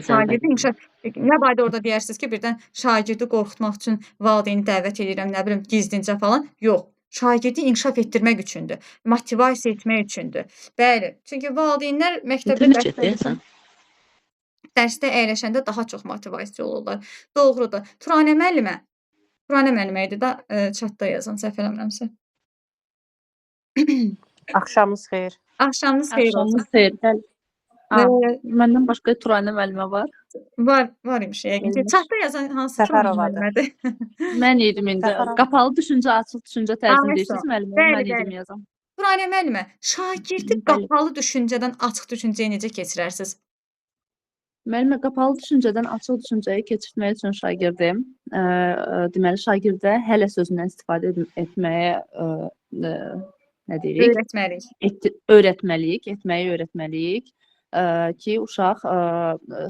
Şagirdin inkişaf nə barədə orada deyərsiniz ki, birdən şagirdi qorxutmaq üçün valideyni dəvət edirəm, nə bilim, gizlincə falan. Yox. Şagirdi inkişaf etdirmək üçündür. Motivasiya etmək üçündür. Bəli. Çünki valideynlər məktəbdə dərsdə əyləşəndə daha çox motivasiya olurlar. Doğrudur. Turanə müəllimə idi da chatda yazan, səhv eləmirəmsə. Axşamınız xeyir. Axşamınız xeyir olsun. Axşamınız xeyir. Bəli. Və Məndən başqa Turanə müəllimə var. var imiş yəqin ki. Chatda yazan hansı Səfərovadır. müəllimədir? Mən idim indi. Səfərov. Qapalı düşüncə, açıq düşüncə tərcümə Ay, edirsiniz sağ ol. müəllimə. Bəli, Mən idim bəli. yazan. Turanə müəllimə, şagirdi Bəli. qapalı düşüncədən açıq düşüncəyə necə keçirərsiniz? Müəllimə qapalı düşüncədən açıq düşüncəyə keçirtmək üçün şagirdim, deməli şagirdə hələ sözündən istifadə etməyə nə deyirik? Öyrətməliyik. Etməyi öyrətməliyik ki, uşaq,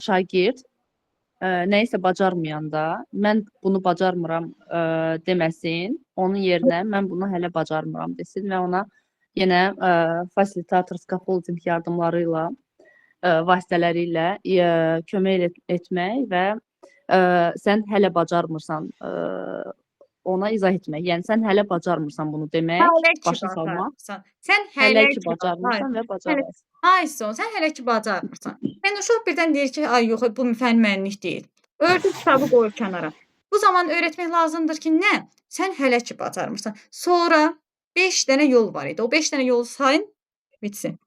şagird nə isə bacarmayanda mən bunu bacarmıram deməsin, onun yerinə mən bunu hələ bacarmıram desin və ona yenə fasilitator skaffoldinq yardımları ilə vasitələri ilə kömək etmək və sən hələ bacarmırsan ona izah etmək. Yəni sən hələ bacarmırsan bunu demək, başa salmaq. Sən Hələ ki bacarmırsan və bacarırsan. Ay son, sən hələ ki bacarmırsan. Yəni uşaq birdən deyir ki, ay yox, bu fənn mənlik deyil. Öyrətmə kitabı qoyur kənara. Bu zaman öyrətmək lazımdır ki, nə? Sən hələ ki bacarmırsan. Sonra 5 dənə yol var idi. O 5 dənə yolu sayın, bitsin.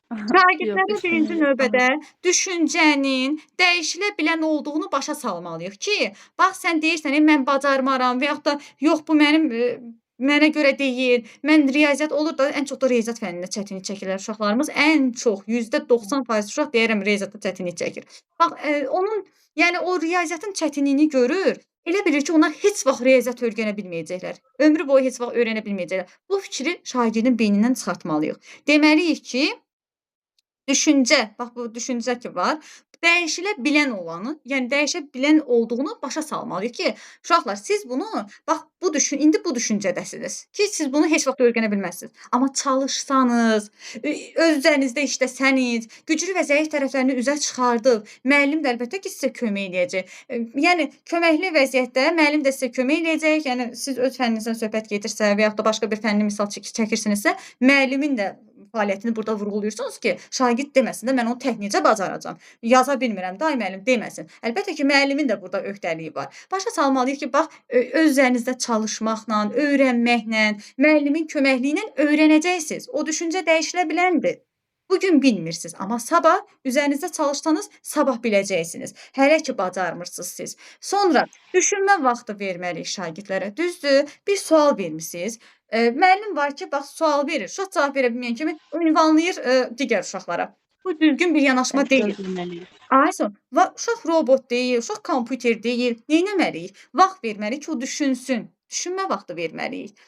Şagirdlərin birinci növbədə düşüncənin dəyişilə bilən olduğunu başa salmalıyıq ki, bax sən deyirsən, mən bacarmaram və yaxud da yox bu mənə görə deyil. Mən riyaziyyat olur da, ən çox da riyaziyyat fənnində çətinlik çəkirlər uşaqlarımız. Ən çox %90% uşaq deyirəm riyaziyyatda çətinlik çəkir. Bax onun, yəni o riyaziyyatın çətinliyini görür. Elə bilir ki, ona heç vaxt riyaziyyat öyrənə bilməyəcəklər. Ömrü boyu heç vaxt öyrənə bilməyəcəklər. Bu fikri şagirdin beynindən çıxartmalıyıq. Deməliyik ki, düşüncə, bax bu düşüncə ki var, dəyişilə bilən olanı, yəni dəyişə bilən olduğunu başa salmalıyıq ki, uşaqlar siz bunu, bax indi bu düşüncədəsiniz ki, siz bunu heç vaxt öyrənə bilməzsiniz. Amma çalışsanız, öz üzərinizdə işləsəniz, güclü və zəif tərəflərini üzə çıxardıb, müəllim də əlbəttə ki, sizə kömək eləyəcək. Yəni köməkli vəziyyətdə müəllim də sizə kömək eləyəcək. Yəni siz öz fənninizdən söhbət gedirsə və yaxud da başqa bir fənni misal çəkirsinizsə, müəllimin də fəaliyyətini burada vurğulayırsınız ki, şagird deməsin də mən onu texnicə bacaracam. Yaza bilmirəm, day müəllim deməsin. Əlbəttə ki, müəllimin də burada öhdəliyi var. Başa salmalıyıq ki, bax öz üzərinizdə çalışmaqla, öyrənməklə, müəllimin köməkliyi ilə öyrənəcəksiniz. O düşüncə dəyişilə biləndir. Bugün bilmirsiniz, amma sabah üzərinizdə çalışsanız sabah biləcəksiniz. Hələ ki bacarmırsınız siz. Sonra düşünmə vaxtı verməliyik şagirdlərə. Düzdür? Bir sual vermisiniz. Müəllim var ki, bax sual verir. Uşaq cavab verə bilməyən kimi ünvanlayır digər uşaqlara. Bu düzgün bir yanaşma deyil. Gözləməliyik. Ayson, uşaq robot deyil, uşaq kompüter deyil. Neynəməliyik? Vaxt verməliyik ki, o düşünsün. Düşünmə vaxtı verməliyik.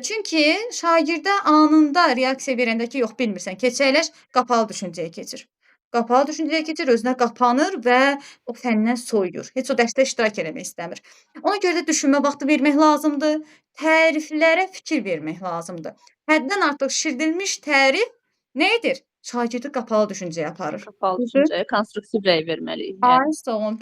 Çünki şagirdə anında reaksiya verəndə ki, yox bilmirsən, keçərləş, qapalı düşüncəyə keçir. Qapalı düşüncəyə keçir, özünə qapanır və o fəndən soyuyur. Heç o dərsdə iştirak eləmək istəmir. Ona görə də düşünmə vaxtı vermək lazımdır. Təriflərə fikir vermək lazımdır. Həddən artıq şişirdilmiş tərif nə edir? Şagirdi qapalı düşüncəyə aparır. Qapalı Düzdür? düşüncəyə konstruktiv rəy verməliyik. Ay, sağ olun.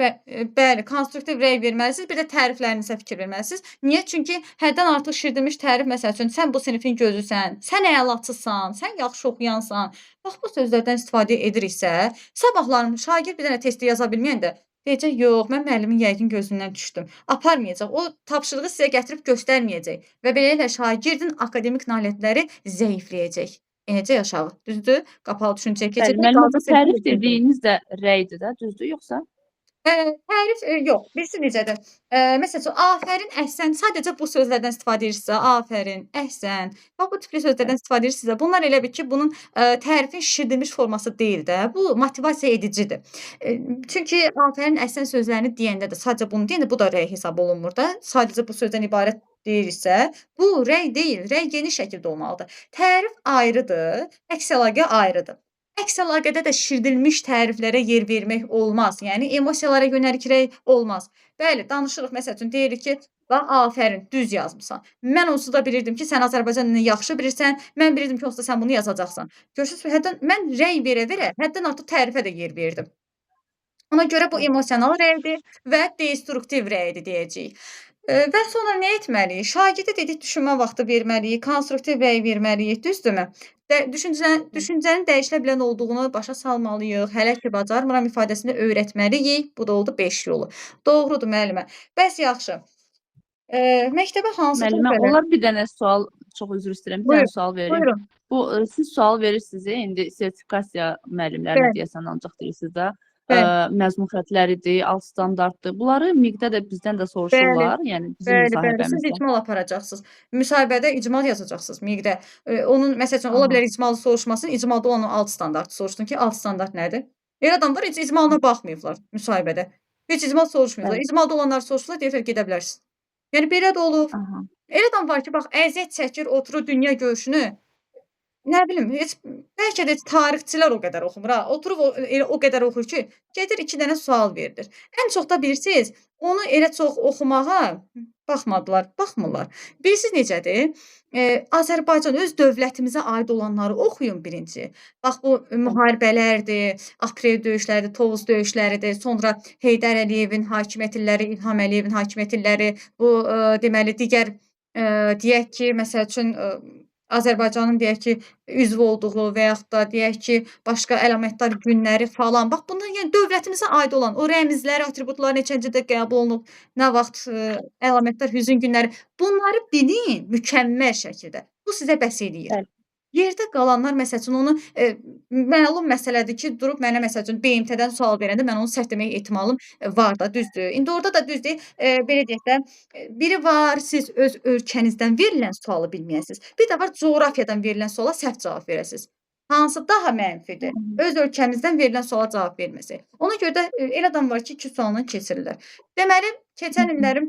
Bəli, konstruktiv rəy verməlisiniz, bir də təriflərinizə fikir verməlisiniz. Niyə? Çünki həddən artıq şişirdilmiş tərif, məsəl üçün, sən bu sinifin gözüsən, sən əlaçısan, sən yaxşı oxuyansan. Bax, bu sözlərdən istifadə ediriksə, sabahlarım şagird bir dənə testi yaza bilməyəndə deyəcək, yox, mən müəllimin yəqin gözündən düşdüm. Aparmayacaq. O tapşırığı sizə gətirib göstərməyəcək və beləliklə şagirdin akademik nailiyyətləri zəifləyəcək. Enəcək aşağı. Düzdür? Qapalı düşüncəyə Bəli, keçəcək. müəllim, bu qalacaq tərif sinifdə dediyiniz də rəydir də, düzdür, yoxsa? Tərif yox. Birisi necədir? Məsəl üçün, afərin, əhsən, sadəcə bu sözlərdən istifadə edirsinizsə, afərin, əhsən, bax bu tipli sözlərdən istifadə edirsinizsə, bunlar elə bil ki, bunun tərifin şişirdilmiş forması deyil də, bu motivasiya edicidir. Çünki afərin, əhsən sözlərini deyəndə də, sadəcə bunu deyəndə bu da rəy hesab olunmur da. Sadəcə bu sözdən ibarət deyirsə, bu rəy deyil, rəy geniş şəkildə olmalıdır. Tərif ayrıdır, əks əlaqə ayrıdır. Əks əlaqədə də şişirdilmiş təriflərə yer vermək olmaz. Yəni emosiyalara yönəlik rəy olmaz. Bəli, danışırıq, məsəl üçün deyirik ki, bax, afərin, düz yazmısan. Mən onsuz da bilirdim ki, sən Azərbaycan dilini yaxşı bilirsən, mən bilirdim ki, onsuz da sən bunu yazacaqsan. Görürsünüz, mən rəy verə-verə həddən artıq tərifə də yer verdim. Ona görə bu emosional rəydir və destruktiv rəydir deyəcəyik. Və sonra nə etməliyik? Şagirdə dedik, düşünmə vaxtı verməliyik, konstruktiv rəy verməliyik, düzdürmü? Düşüncənin dəyişilə bilən olduğunu başa salmalıyıq, hələ ki bacarmıram ifadəsini öyrətməliyik. Bu da oldu 5 yolu. Doğrudur müəllimə. Bəs yaxşı. Məktəbə hansı Müəllimə, tövbələr? olar bir dənə sual, çox üzr istəyirəm, bir dənə sual verim. Buyurun. Bu siz sual verirsiniz, indi sertifikasiya müəllimlərinə Bəli. deyəsən ancaq deyirsiniz də. Bəli. Məzmun xətləridir, alt standartdır. Bunları MİQ-də də bizdən də soruşurlar, yəni bizim Bəli, siz müsahibəmizdə. icmal aparacaqsınız. Müsahibədə icmal yazacaqsınız MİQ-də. Onun məsəl üçün ola Aha. bilər icmalı soruşmasın, icmalda olan alt standartı soruşsun ki, alt standart nədir? Elə adam var, heç icmalına baxmayıblar müsahibədə. Heç icmal soruşmayıblar. Bəli. İcmalda olanları soruşurlar, deyirlər gedə bilərsiniz. Yəni belə də olub. Aha. Elə adam var ki, bax əziyyət çəkir, oturur dünya görüşünü. Nə bilim, heç bəlkə də tarixçilər o qədər oxumur ha. Oturub elə o qədər oxuyur ki, gedir 2 dənə sual verilir. Ən çox da bilirsiniz, onu elə çox oxumağa baxmırlar. Bilirsiniz necədir? Azərbaycan öz dövlətimizə aid olanları oxuyun birinci. Bax bu müharibələrdir, Aprel döyüşləridir, Tovuz döyüşləridir, sonra Heydər Əliyevin hakimiyyət illəri, İlham Əliyevin hakimiyyət illəri, bu deməli digər deyək ki, məsəl üçün Azərbaycanın deyək ki, üzv olduğu və yaxud da deyək ki, başqa əlamətdar günləri falan. Bax bunlar yəni dövlətimizə aid olan o rəmzləri, atributlar neçəncidə qəbul olunub, nə vaxt əlamətdar hüzn günləri. Bunları bilin mükəmməl şəkildə. Bu sizə bəs eləyir. Bəli. Yerdə qalanlar məsəl üçün onu məlum məsələdir ki, durub mənə məsəl üçün BMT-dən sual verəndə mən onu səhv demək ehtimalım var da, düzdür. İndi orada da düzdür, belə deyək də, biri var, siz öz ölkənizdən verilən sualı bilməyəsiniz. Bir də var, coğrafiyadan verilən suala səhv cavab verəsiniz. Hansı daha mənfidir? Öz ölkəmizdən verilən suala cavab verməsi. Ona görə də elə adam var ki, 2 sualdan keçirirlər. Deməli, keçən illərim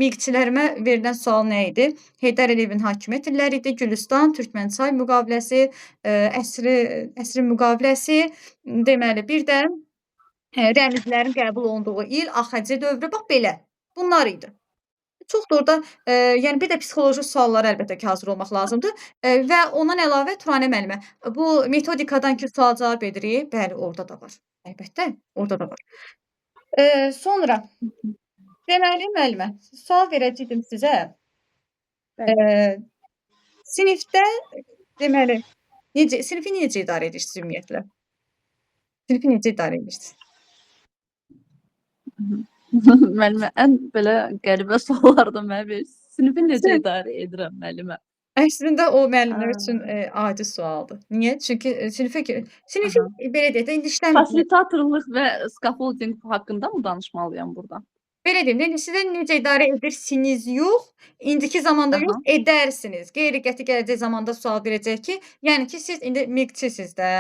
MİQ-çilərimə verilən sual nə idi? Heydər Əliyevin hakimiyyət illəri idi, Gülüstan, Türkmənçay müqaviləsi, əsrin müqaviləsi, deməli, bir də rəmzlərin qəbul olunduğu il, AXC dövrü, bax belə. Bunlar idi. Çox da orada, yəni bir də psixoloji suallara əlbəttə ki, hazır olmaq lazımdır və ondan əlavə Turanə müəllimə, bu metodikadan ki, sual-cavab edirik, bəli, orada da var. Əlbəttə, orada da var. Sonra, deməli müəllimə, sual verəcəydim sizə. Sinifdə, deməli, Sinifi necə idarə edirsiniz ümumiyyətlə? Sinifi necə idarə edirsiniz? Müəllimə, ən belə qəribə suallardan mənə verir. Sinifi necə idarə edirəm müəllimə? Əslində o müəllimlər üçün Aa, adi sualdır. Niyə? Çünki sinifi aha. belə deyək də indi işləmir. Fasilitatorluq və scaffolding haqqında mı danışmalıyam burada? Belə deyim də, indi sizə necə idarə edirsiniz yox, indiki zamanda yox, Aha. edərsiniz. Qeyri-qəti gələcək zamanda sual verəcək ki, yəni ki, siz indi miqçisiz də.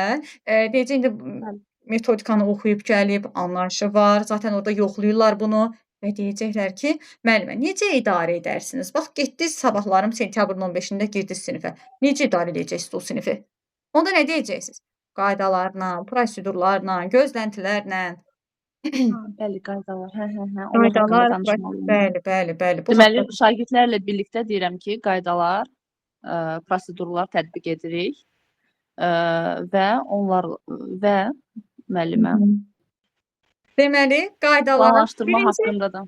Deyəcək indi Bəli. metodikanı oxuyub gəlib, anlayışı var. Zaten orada yoxlayırlar bunu və deyəcəklər ki, müəllimə, necə idarə edərsiniz? Bax, getdiniz sabahlarım sentyabrın 15-də girdiniz sinifə. Necə idarə edəcəksiniz o sinifi? Onda nə deyəcəksiniz? Qaydalarla, prosedurlarla, gözləntilərlə. Ha, bəli, qaydalar. Hə. Onlar haqqında Qaydalar, danışmalıyam. bəli. Bu Deməli, haqda şagirdlərlə birlikdə deyirəm ki, qaydalar, prosedurlar tətbiq edirik və onlar və müəllimə deməli, qaydalar planlaşdırma haqqında da.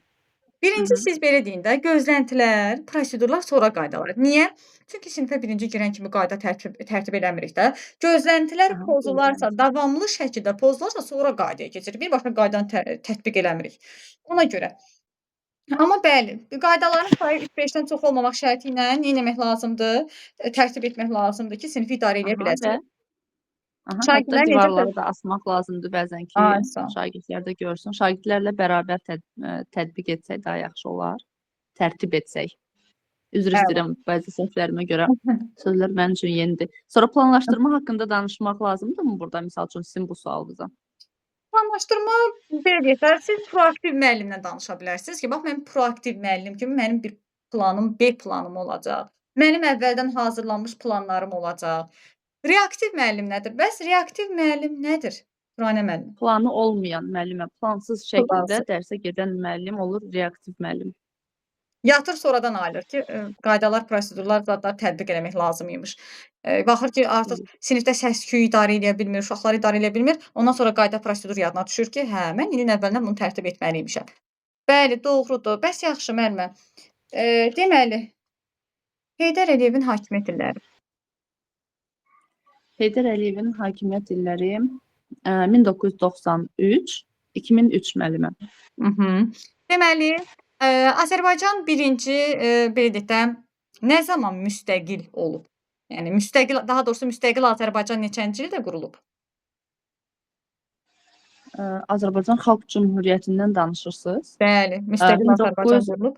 birinci Mhm. siz belə deyin də, gözləntilər, prosedurlar, sonra qaydalar. Niyə? Çünki sinifə birinci girən kimi qayda tərtib eləmirik də. Gözləntilər Aha, pozularsa, davamlı şəkildə pozularsa, sonra qaydaya keçirik. Birbaşa qaydanı tətbiq eləmirik. Ona görə. Amma bəli, qaydaların sayı 3-5-dən çox olmamaq şərti ilə nə etmək lazımdır? Tərtib etmək lazımdır ki, sinifi idarə edə Aha, və biləsiniz. hətta Şagirdlər necə divarları da asmaq lazımdır bəzən ki, Ay, sağ ol. şagirdlər də görsün. Şagirdlərlə bərabər tətbiq etsək daha yaxşı olar. Tərtib etsək. Üzr Bəli. istəyirəm bəzi səhvlərimə görə. Sözlər mənim üçün yenidir. Sonra planlaşdırma haqqında danışmaq lazımdırmı burada, misal üçün sizin bu sualınıza? Planlaşdırma belə deyək də, siz proaktiv müəllimlə danışa bilərsiniz ki, bax mən proaktiv müəllim kimi mənim bir planım, B planım olacaq. Mənim əvvəldən hazırlanmış planlarım olacaq. Reaktiv müəllim nədir? Bəs reaktiv müəllim nədir? Nuranə müəllim. Planı olmayan müəllimə, plansız şəkildə Plansız. dərsə gedən müəllim olur reaktiv müəllim. Yatır sonradan ayılır ki, qaydalar, prosedurlar, zadlar tətbiq eləmək lazım imiş. Baxır ki, artıq sinifdə səs-küy idarə edə bilmir, uşaqları idarə edə bilmir. Ondan sonra qayda, prosedur yadına düşür ki, hə, mən ilin əvvəlindən bunu tərtib etməliymişəm. Bəli, doğrudur. Bəs yaxşı müəllimə. Deməli, Heydər Əliyevin hakimiyyət illəri. Heydər Əliyevin hakimiyyət illəri 1993, 2003 müəllimə. Deməli, Azərbaycan birinci belə deyək də, nə zaman müstəqil olub? Yəni müstəqil, daha doğrusu müstəqil Azərbaycan neçənci ildə qurulub? Azərbaycan Xalq Cümhuriyyətindən danışırsınız. Bəli, müstəqil Azərbaycan qurulub.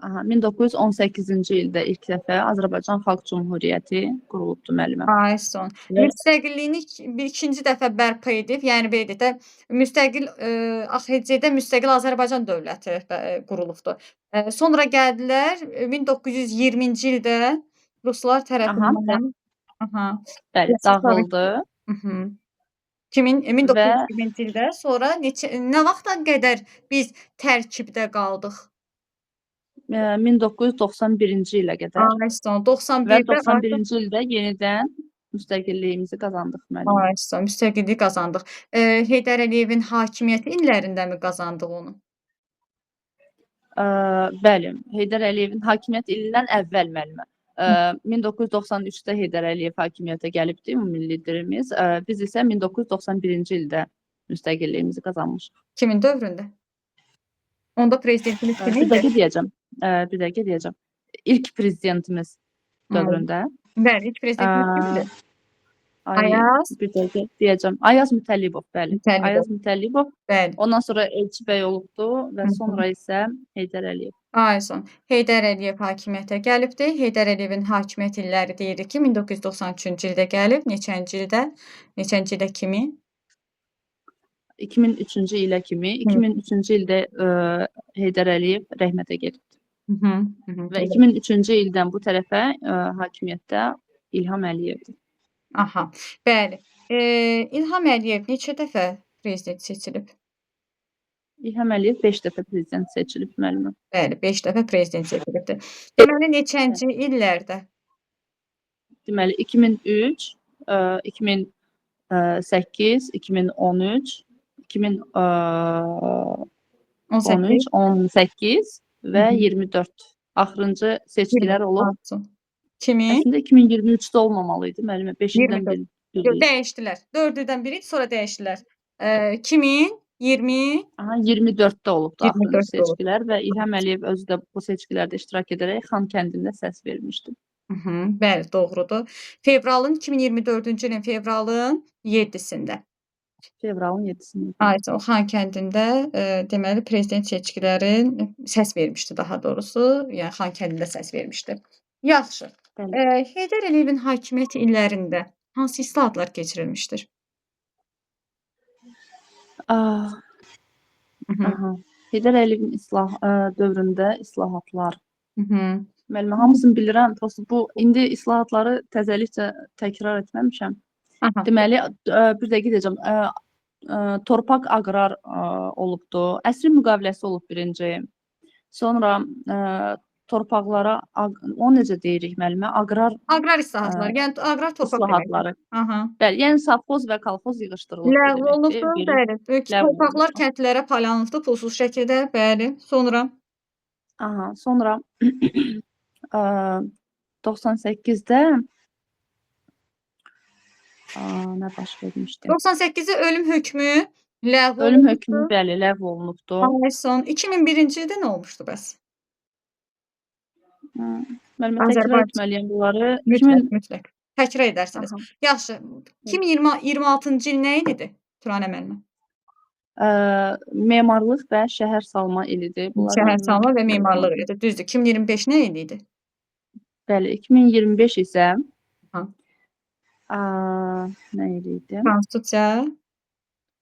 1918-ci ildə ilk dəfə Azərbaycan Xalq Cümhuriyyəti qurulubdur müəllimə. Ay son. Müstəqilliyini ikinci dəfə bərpa edib, yəni belə deyək də, müstəqil AXC-də müstəqil Azərbaycan dövləti qurulubdur. Sonra gəldilər 1920-ci ildə ruslar tərəfindən bəli, dağıldı. 1920-ci ildə sonra nə vaxta qədər biz tərkibdə qaldıq? 1991-ci ilə qədər. Ay son. 91-də və 91-ci ildə yenidən müstəqilliyimizi qazandıq müəllimə. Ay son. Müstəqillik qazandıq. Heydər Əliyevin hakimiyyəti illərindəmi qazandıq onu? Bəli, Heydər Əliyevin hakimiyyət ilindən əvvəl müəllimə. 1993-də Heydər Əliyev hakimiyyətə gəlibdi, ümumi liderimiz. Biz isə 1991-ci ildə müstəqilliyimizi qazanmışıq. Kimin dövründə? Onda prezidentimiz kim idi? Bir dəqiqə deyəcəm. İlk prezidentimiz dövründə. Bəli, ilk prezidentimiz kim idi? Ayaz. Bir dəqiqə deyəcəm. Ayaz Mütəllibov, bəli. Ayaz Mütəllibov. Bəli. Ondan sonra Elçi bəy olubdu və sonra isə Heydər Əliyev. Ay son. Heydər Əliyev hakimiyyətə gəlibdi. Heydər Əliyevin hakimiyyət illəri deyirik ki, 1993-cü ildə gəlib. Neçənci ildə? Neçənci ildə kimi? 2003-cü ilə kimi, 2003-cü ildə Heydər Əliyev rəhmətə gedibdi. Və 2003-cü ildən bu tərəfə hakimiyyətdə İlham Əliyevdir. Aha, bəli. İlham Əliyev neçə dəfə prezident seçilib? İlham Əliyev 5 dəfə prezident seçilib müəllimə. Bəli, 5 dəfə prezident seçilibdir. Deməli, neçənci illərdə? Deməli, 2003, 2008, 2013, 2013, 18 və 24 axırıncı seçkilər olub. Kimin? Əslində 2023-də olmamalı idi müəllimə. 5-dən 24. biri. Yox, dəyişdilər. 4-dən biri idi, sonra dəyişdilər. Kimin? 20 Aha, 24-də olubdu axırıncı 24-də olub. seçkilər və İlham Əliyev özü də bu seçkilərdə iştirak edərək Xan kəndində səs vermişdi. Bəli, doğrudur. Fevralın 2024-cü ilin fevralın 7-sində. Fevralın 7-sində. Aysa o Xan kəndində deməli prezident seçkilərin səs vermişdi daha doğrusu. Yəni Xan kəndində səs vermişdi. Yaxşı. Bəli. Heydər Əliyevin hakimiyyət illərində hansı islahatlar keçirilmişdir? Ah, aha. Heydər Əliyevin dövründə islahatlar. Müəllimə hamısını bilirəm. Prosta bu indi islahatları təzəlikcə təkrar etməmişəm. Aha. Deməli, bir dəqiqə deyəcəm. Torpaq aqrar olubdu. Əsri müqaviləsi olub birinci. Sonra torpaqlara o necə deyirik müəllimə? Aqrar islahatları, yəni aqrar torpaq islahatları. deməkdir. Aha. Bəli, yəni savxoz və kolxoz yığışdırılıb Ləğv olunubdur, bəli. Torpaqlar kəndlərə paylanıbdır pulsuz şəkildə, bəli. Sonra Aha, sonra 98-də nə baş vermişdi? 98-ci ölüm hökmü ləğv Ölüm olunubdur. hökmü bəli, ləğv olunubdu. Son 2001-ci ildə nə olmuşdu bəs? Müəllimə təkrar etməliyəm bunları. Mütləq. Təkrar edərsiniz. Yaxşı. 2026-cı il nə idi? Turanə müəllimə. Memarlıq və şəhər salma ilidir. Şəhər salma və memarlıq idi. Düzdür. 2025 nə il idi? Bəli, 2025 isə Aha. nə il idi?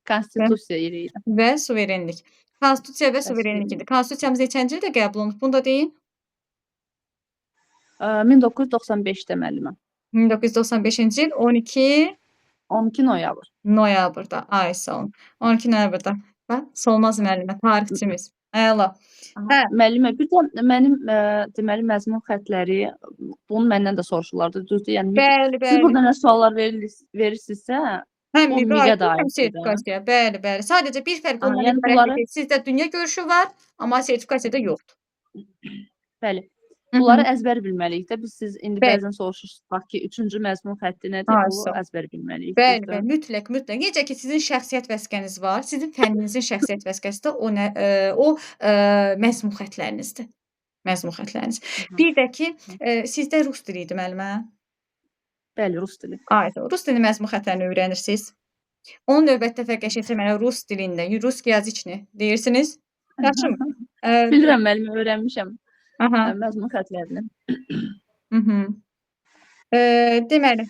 Konstitusiya ili idi. və suverenlik. Konstitusiya və suverenlik idi. Konstitusiyamız neçənci ildə qəbul olunub? Bunu da deyin. 1995-də müəllimə. 1995-ci il 12 noyabr. Noyabrda. Ay sağ olun. 12 noyabrda. Bax, Solmaz müəllimə, tarixçimiz. Əla. Müəllimə, bir də mənim deməli məzmun xətləri bunu məndən də soruşurlardı. Düzdür? Yəni Bəli, bəli. siz burada nə suallar verirsinizsə, həm bu müqayisə, də həm sertifikasiya. Bəli, bəli. Sadəcə bir fərq ondan yəni ibarətdir ki, sizdə dünya görüşü var, amma sertifikasiyada yoxdur. Bəli. Bunları əzbər bilməliyik də. Biz siz indi bəzən soruşursunuz ki, 3-cü məzmun xətti nədir? Bu əzbər bilməliyik. Bəli, bəli, mütləq. Necə ki sizin şəxsiyyət vəsiqəniz var, sizin fənninizin şəxsiyyət vəsiqəsi də o məzmun xətlərinizdir. Məzmun xətləriniz. Bir də ki, sizdə rus dili idi müəllimə? Bəli, rus dili. Aydın. Rus dili məzmun xətlərini öyrənirsiniz. Onun növbəti dəfə qəşəngcə mənə rus dilində, rus yazıçını deyirsiniz. Yaxşımı? Bilirəm müəllimə, öyrənmişəm. Aha. Məzmun xətlərini. Deməli.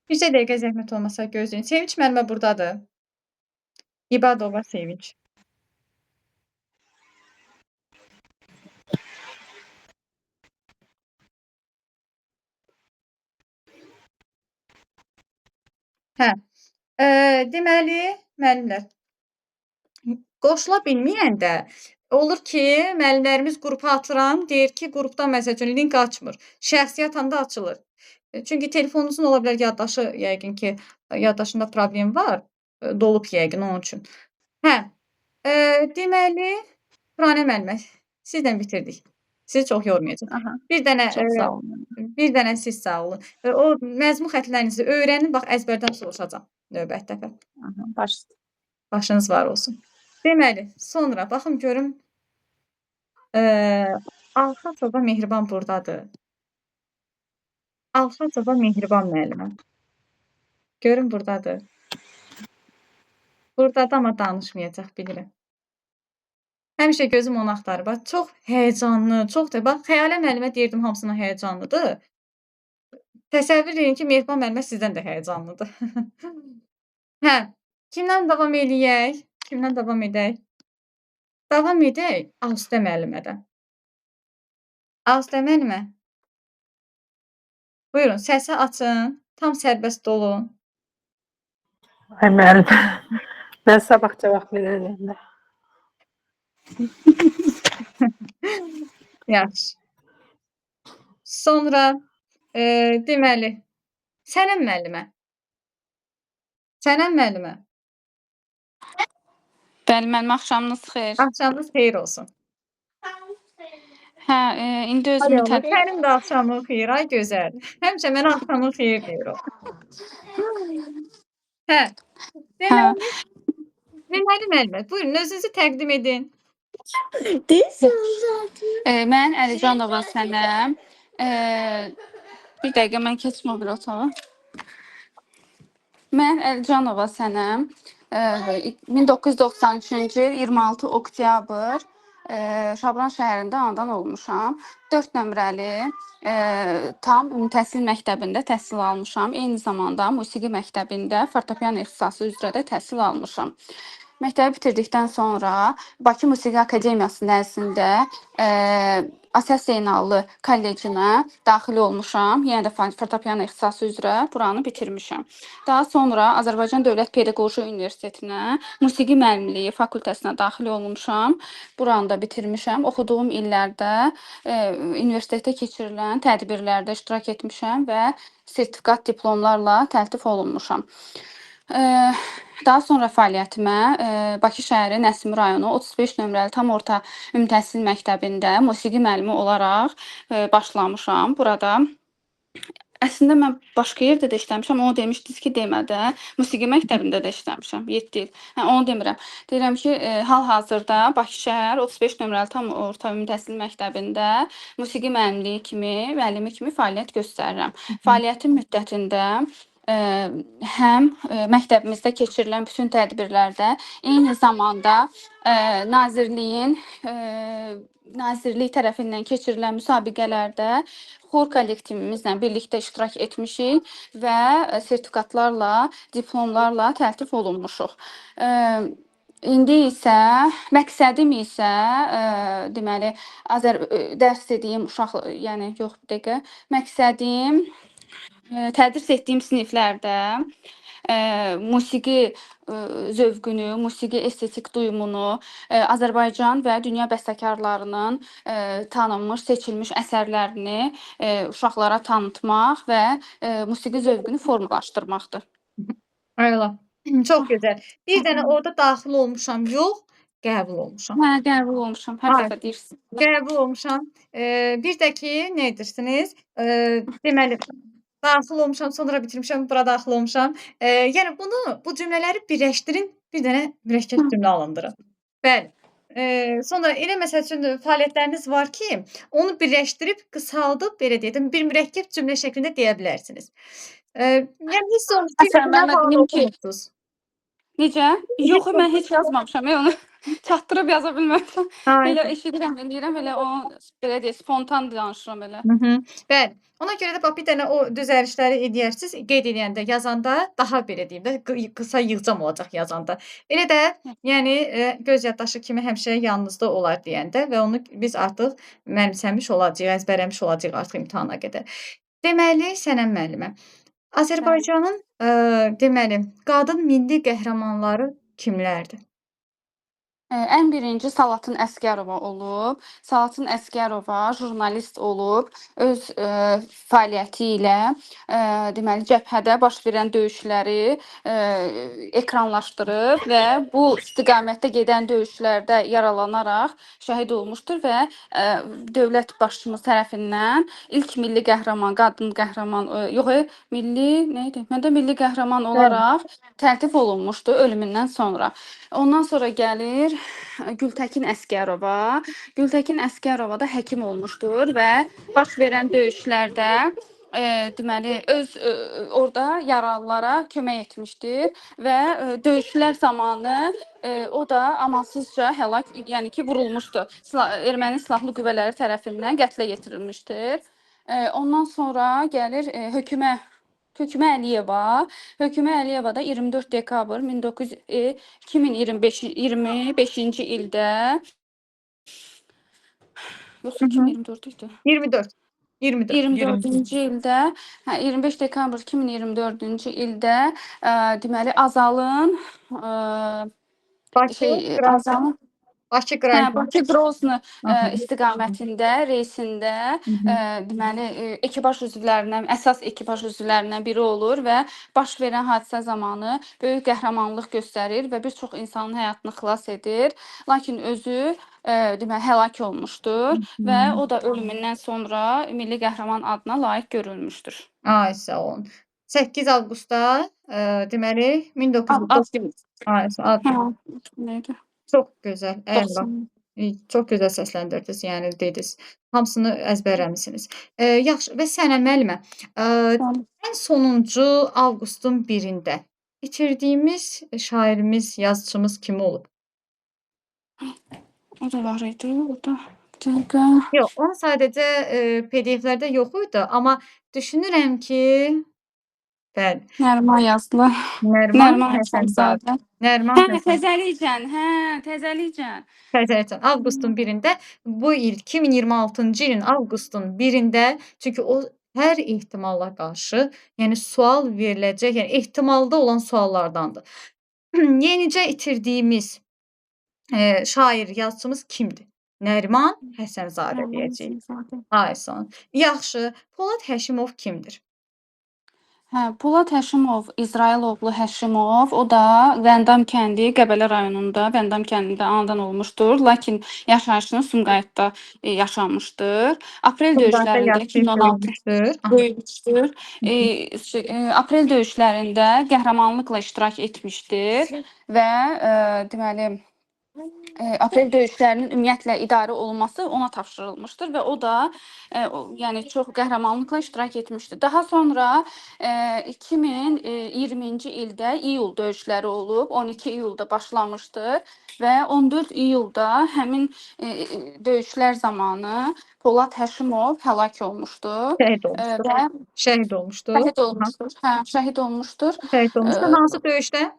Bircə dəqiqə zəhmət olmasa gözləyin. Sevinç müəllimə burdadır. İbadova Sevinç. Deməli, müəllimlər, qoşula bilməyəndə olur ki, müəllimlərimiz qrupa atıram, deyir ki, qrupdan məsəl üçün link açmır. Şəxsi atanda açılır. Çünki telefonunuzun ola bilər yaddaşı, yəqin ki, yaddaşında problem var, dolub yəqin onun üçün. Deməli, Turanə müəllimə, sizlə bitirdik. Sizi çox yormayacaq. Bir dənə siz sağ olun. O məzmun xətlərinizi öyrənin, bax əzbərdən soruşacağam növbəti dəfə. Başınız var olsun. Deməli, sonra baxım görüm. Alxazova Mehriban burdadır. Alxazova Mehriban müəllimə. Görün burdadır. Burdadır, amma danışmayacaq, bilirəm. Həmişə gözüm onu axtarır. Bax, çox həyəcanlı, çox da. Bax, Xəyalə müəllimə deyirdim hamısına həyəcanlıdır. Təsəvvür edin ki, Mehriban müəllimə sizdən də həyəcanlıdır. Kimdən davam eləyək? Kimdən davam edək? Davam edək Ağustə müəllimədən. Ağustə müəllimə. Buyurun, səsi açın. Tam sərbəst olun. Ay müəllimə. Mən sabah cavab verərəm də. Yaxşı. Sonra deməli, Sənəm müəllimə. Sənəm müəllimə. Bəli, müəllimə, axşamınız xeyir. Axşamınız xeyir olsun. Hə, indi Ay özümü Allah, sənin də axşamın xeyir, ay gözəl. Həmişə mənə axşamın xeyir deyir o. Hə, hə. deməli müəllimə, buyurun özünüzü təqdim edin. Mən Əlicanova Sənəm. Bir dəqiqə mən keçmə bir otağa. Mən Əlicanova Sənəm. 1993-cü il 26 oktyabr Şabran şəhərində anadan olmuşam. 4 nömrəli tam ümumi təhsil məktəbində təhsil almışam. Eyni zamanda musiqi məktəbində fortepiano ixtisası üzrə də təhsil almışam. Məktəbi bitirdikdən sonra Bakı Musiqi Akademiyası nəzdində Əsas Zeynallı kollecinə daxil olmuşam. Yenə də fortepiano ixtisası üzrə buranı bitirmişəm. Daha sonra Azərbaycan Dövlət Pedaqoji Universitetinə musiqi müəllimliyi fakültəsinə daxil olmuşam. Buranı da bitirmişəm. Oxuduğum illərdə universitetdə keçirilən tədbirlərdə iştirak etmişəm və sertifikat diplomlarla təltif olunmuşam. Daha sonra fəaliyyətimə Bakı şəhəri Nəsimi rayonu 35 nömrəli tam orta ümumi təhsil məktəbində musiqi müəllimi olaraq başlamışam. Burada əslində mən başqa yerdə də işləmişəm. Onu demişdiniz ki, demədə. Musiqi məktəbində də işləmişəm 7 il. Hə, onu demirəm. Deyirəm ki, hal-hazırda Bakı şəhər 35 nömrəli tam orta ümumi təhsil məktəbində musiqi müəllimi kimi fəaliyyət göstərirəm. Fəaliyyətim müddətində həm məktəbimizdə keçirilən bütün tədbirlərdə, eyni zamanda nazirlik tərəfindən keçirilən müsabiqələrdə xor kollektivimizlə birlikdə iştirak etmişik və sertifikatlarla, diplomlarla təltif olunmuşuq. İndi isə məqsədim isə deməli dərs dediyim uşaq, yəni yox bir dəqiqə, məqsədim tədris etdiyim siniflərdə musiqi zövqünü, musiqi estetik duyumunu, Azərbaycan və dünya bəstəkarlarının tanınmış, seçilmiş əsərlərini uşaqlara tanıtmaq və musiqi zövqünü formalaşdırmaqdır. Ay Allah, çox gözəl. Bir dənə orada daxil olmuşam, yox, qəbul olmuşam. Hə, qəbul olmuşam. Hər Ay, dəfə deyirsiniz. qəbul olmuşam. Bir də ki, nə edirsiniz? Deməli, daxil olmuşam, sonra bitirmişəm, bura daxil olmuşam. Yəni bu cümlələri birləşdirin, bir dənə mürəkkəb cümlə alındırın. Bəli. Sonra elə məsəl üçün fəaliyyətləriniz var ki, onu birləşdirib, qısaldıb, belə deyək, bir mürəkkəb cümlə şəklində deyə bilərsiniz. Yəni hiss olunur ki, Məsələn, mən bağlı deyim ki, oxumursunuz. necə? Yox, mən heç yazmamışam. Onu çatdırıb yaza bilməmişəm. Ay, Belə eşidirəm, eləyirəm, elə o belə deyək, spontan danışıram elə. Bəli. Ona görə də bax bir dənə o düzəlişləri edərsiniz, qeyd edəndə, yazanda daha belə deyim də qısa yığcam olacaq yazanda. Elə də yəni göz yaddaşı kimi həmişə yanınızda olar deyəndə və onu biz artıq mənimsəmiş olacağıq, əzbərləmiş olacağıq artıq imtahana qədər. Deməli, Sənəm müəllimə, Azərbaycanın deməli qadın milli qəhrəmanları kimlərdir? Ən birinci Salatın Əsgərova olub. Salatın Əsgərova jurnalist olub. Öz fəaliyyəti ilə deməli cəbhədə baş verən döyüşləri ekranlaşdırıb və bu istiqamətdə gedən döyüşlərdə yaralanaraq şəhid olmuşdur və dövlət başçımız tərəfindən ilk milli qəhrəman, qadın qəhrəman, milli nə idi? Məndə milli qəhrəman olaraq təltif olunmuşdu ölümündən sonra. Ondan sonra gəlir Gültəkin Əsgərova. Gültəkin Əsgərova da həkim olmuşdur və baş verən döyüşlərdə deməli öz orada yaralılara kömək etmişdir və döyüşlər zamanı o da amansızca həlak, yəni ki, vurulmuşdur. Erməni silahlı qüvvələri tərəfindən qətlə yetirilmişdir. Ondan sonra gəlir Hökümə Əliyeva. Hökümə Əliyeva da 24 dekabr 2025-ci ildə yoxsa 2024 idi? 24-cü ildə, 25 dekabr 2024-cü ildə deməli Azalın Bakı Qrand. Bakı Grozny istiqamətində, reysində deməli ekipaj üzvlərindən, əsas ekipaj üzvlərindən biri olur və baş verən hadisə zamanı böyük qəhrəmanlıq göstərir və bir çox insanın həyatını xilas edir. Lakin özü deməli həlak olmuşdur və Hı. o da ölümündən sonra milli qəhrəman adına layiq görülmüşdür. Ay, sağ olun. 8 avqustda, deməli 1909 Ad günü. ay, ad Hə, neydi? çox gözəl, əla. 90. Çox gözəl səsləndirdiniz, yəni dediniz. Hamısını əzbərləmisiniz. Yaxşı və sənə müəllimə, ən sonuncu avqustun 1-də itirdiyimiz şairimiz, yazıçımız kim olub? O da var idi orada. Bir dəqiqə. Yox, onu sadəcə PDF-lərdə yox idi, amma düşünürəm ki, bəli, Nəriman yazılı. Nəriman Nəriman Həsənzadə. Həsənzadə. Nəriman Hə, Həsən təzəlikcən. Hə, təzəlikcən. Təzəlikcən avqustun 1-də bu il 2026-cı ilin avqustun 1-də çünki o hər ehtimala qarşı, yəni sual veriləcək, yəni ehtimalda olan suallardandır. Yenicə itirdiyimiz şair, yazıçımız kimdir? Nəriman Həsənzadə Nəriman deyəcəyik. Həsənzadə. Ay sağ olun. Yaxşı. Polad Həşimov kimdir? Hə, Polad Həşimov, İsrail oğlu Həşimov, o da Vəndam kəndi, Qəbələ rayonunda Vəndam kəndində anadan olmuşdur. Lakin yaşayışını Sumqayıtda yaşamışdır. Aprel Sumqayıtda döyüşlərində yaşayıb 2016 böyümüşdür. Aha. böyümüşdür. Aprel döyüşlərində qəhrəmanlıqla iştirak etmişdir və deməli Aprel döyüşlərinin ümumiyyətlə idarə olunması ona tapşırılmışdır və o da yəni çox qəhrəmanlıqla iştirak etmişdir. Daha sonra 2020-ci ildə iyul döyüşləri olub, 12 iyulda başlamışdır və 14 iyulda həmin döyüşlər zamanı Polad Həşimov həlak olmuşdur Şəhid olmuşdur. və Şəhid olmuşdur. şəhid Aha. olmuşdur. Hə, şəhid olmuşdur. Şəhid olmuşdur. Ə, Hansı döyüşdə?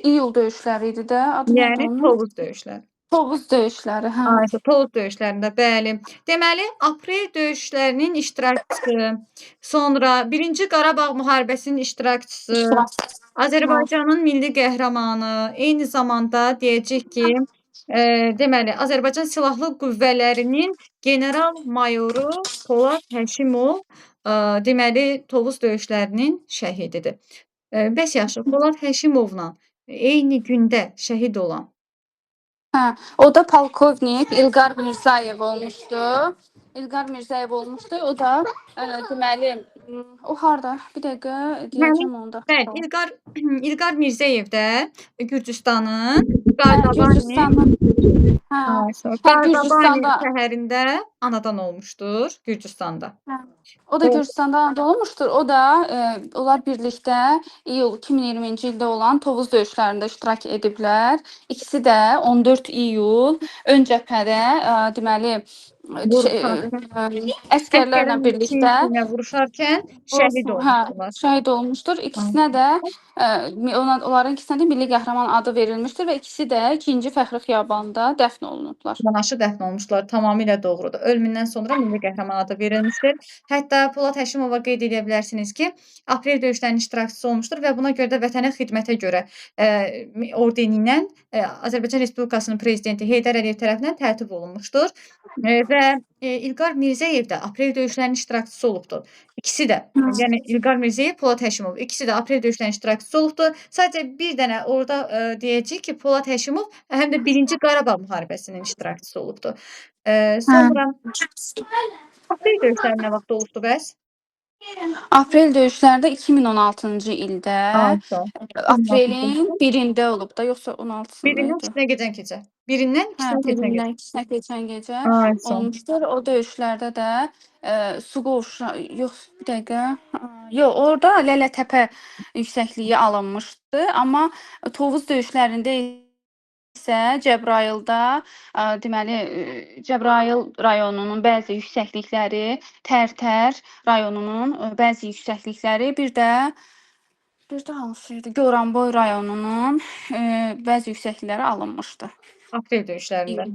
iyul döyüşləri idi də. Adı nə idi Yəni onun? Tovuz döyüşləri. Tovuz döyüşləri, hə. Ayşə, Tovuz döyüşlərində, bəli. Deməli, Aprel döyüşlərinin iştirakçısı, sonra 1-ci Qarabağ müharibəsinin iştirakçısı, İştirakçısı. Azərbaycanın milli qəhrəmanı, eyni zamanda deyəcək ki, deməli, Azərbaycan Silahlı Qüvvələrinin general-mayoru Polad Həşimov, deməli, Tovuz döyüşlərinin şəhididir. Bəs yaxşı, Polad Həşimovla eyni gündə şəhid olan Hə, o da polkovnik İlqar Mirzayev olmuşdu. İlqar Mirzayev olmuşdu. O da deməli o harda? Bir dəqiqə deyəcəm onu da. bəli, İlqar Mirzəyev də Gürcüstanın Hə, Qardabani Gürcüstanın. Hə. Hə, Qardabani Gürcüstanda. şəhərində anadan olmuşdur, Gürcüstanda. Hə. O da Gürcüstanda anadan olmuşdur. O da onlar birlikdə iyul 2020-ci ildə olan Tovuz döyüşlərində iştirak ediblər. İkisi də 14 iyul ön cəbhədə deməli əsgərlərlə birlikdə vuruşarkən şəhid olmuşdular. şəhid olmuşdur. İkisinə də onların ikisinə də milli qəhrəman adı verilmişdir və ikisi də 2-ci Fəxri Xiyabanda dəfn olunublar. Yanaşı dəfn olmuşlar. Tamamilə doğrudur. Ölümündən sonra milli qəhrəman adı verilmişdir. Hətta Polad Həşimova qeyd edə bilərsiniz ki, Aprel döyüşlərinin iştirakçısı olmuşdur və buna görə də vətənə xidmətə görə ordeni ilə Azərbaycan Respublikasının prezidenti Heydər Əliyev tərəfindən tərtib olunmuşdur. Və İlqar Mirzəyev də Aprel döyüşlərinin iştirakçısı olubdur. İkisi də, yəni İlqar Mirzəyev, Polad Həşimov, ikisi də Aprel döyüşlərinin iştirakçısı olubdur. Sadəcə bir dənə orada deyəcək ki, Polad Həşimov həm də 1-ci Qarabağ müharibəsinin iştirakçısı olubdur. Sonra Aprel döyüşləri nə vaxt olubdu bəs? Aprel döyüşlərdə 2016-cı ildə aprelin 1-də olub da, yoxsa 16-sında Birindən idi? ikisinə keçən gecə. Birindən ikisinə keçən gecə. Birindən ikisinə keçən gecə Ay, sağ ol. olmuşdur. O döyüşlərdə də su qovuşu, yox, bir dəqiqə. Yox, orada Lələtəpə yüksəkliyi alınmışdı, amma Tovuz döyüşlərində isə Cəbrayılda, deməli Cəbrayıl rayonunun bəzi yüksəklikləri, Tərtər rayonunun bəzi yüksəklikləri, bir də hansı idi? Goranboy rayonunun bəzi yüksəklikləri alınmışdı. Aprel döyüşlərində.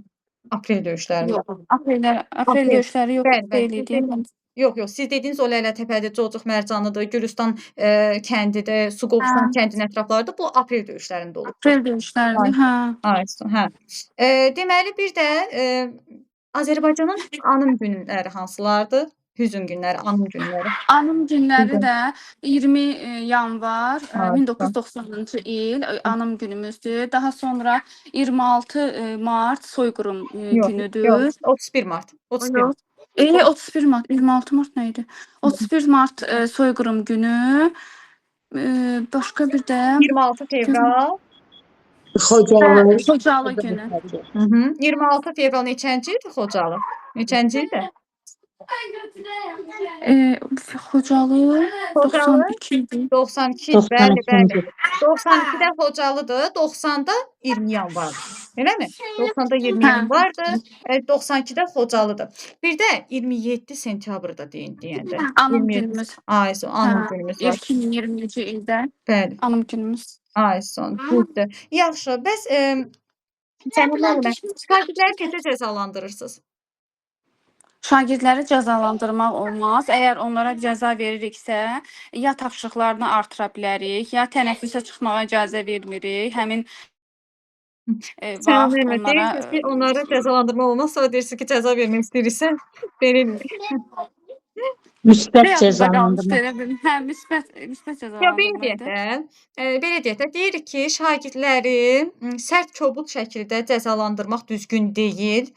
Aprel döyüşlərində. Yox, aprel döyüşləri yox Bəli, bəli. deyil idi. Yox, siz dediniz o Lələtəpədir, Cocuq Mərcanıdır, Gülüstan kəndidir, Suqovuşan kəndinin ətraflarıdır. Bu aprel döyüşlərində olub. Aprel döyüşləridir, hə. Aysun, hə. Deməli bir də Azərbaycanın anım günləri hansılardır? hüzn günləri, anım günləri. Anım günləri də 20 yanvar Harika. 1990-cı il anım günümüzdür. Daha sonra 26 mart soyqırım Yox, günüdür. 31 mart. 31 mart. 31 mart, 26 mart nə idi? 31 mart soyqırım günü. Başqa bir də 26 fevral. Xocalı günü. 26 fevral neçənci ildir Xocalı? Neçənci ildir? Xocalı 92 idi. 92, bəli, bəli. 92-də Xocalıdır, 90-da 20 yanvardır. Eləmi? 90-da 20 Hə. yanvardır, 92-də Xocalıdır. Bir də 27 sentyabrda deyəndə. Anım 27 günümüz. Ayson, anım Hə, günümüz var. 2020-ci ildə Bəli, anım günümüz. Ayson, düzdür. Yaxşı, bəs Sənə müəllimə, şagirdləri necə cəzalandırırsınız? Şagirdləri cəzalandırmaq olmaz. Əgər onlara cəza veririksə, ya tapşırıqlarını artıra bilərik, ya tənəffüsə çıxmağa icazə vermirik. Həmin Sən vaxt müəllimə onlara deyirsiniz ki, onları cəzalandırmaq olmaz, sonra deyirsiniz ki, cəza vermək istəyirsən, verilmir. Müsbət Bayaqda qalmışdı cəzalandırma. elə bil. Hə, müsbət Ya belə cəzalandırma idi. deyək də, deyirik ki, şagirdləri sərt kobud şəkildə cəzalandırmaq düzgün deyil.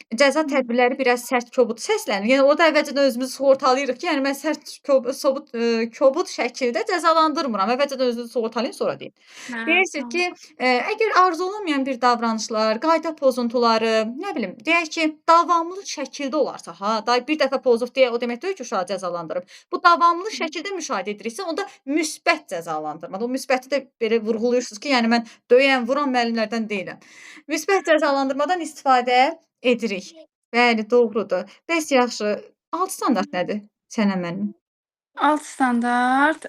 Cəza tədbirləri biraz sərt kobud səslənir. Yəni orada əvvəlcədən özümüzü sığortalayırıq ki, yəni mən sərt kobud şəkildə cəzalandırmıram. Əvvəlcədən özünüzü sığortalayın, sonra deyin. Deyirsiniz ki, əgər arzu olunmayan bir davranışlar, qayda pozuntuları, nə bilim, deyək ki, davamlı şəkildə olarsa, bir dəfə pozub deyə o demək deyil ki, uşağı cəzalandırıb. Bu davamlı şəkildə müşahidə ediriksə, onda müsbət cəzalandırma. O müsbəti də belə vurğulayırsınız ki, yəni mən döyən, vuran müəllimlərdən deyiləm. Müsbət cəzalandırmadan istifadə edirik. Bəli, doğrudur. Bəs yaxşı, alt standart nədir sənə müəllim? Alt standart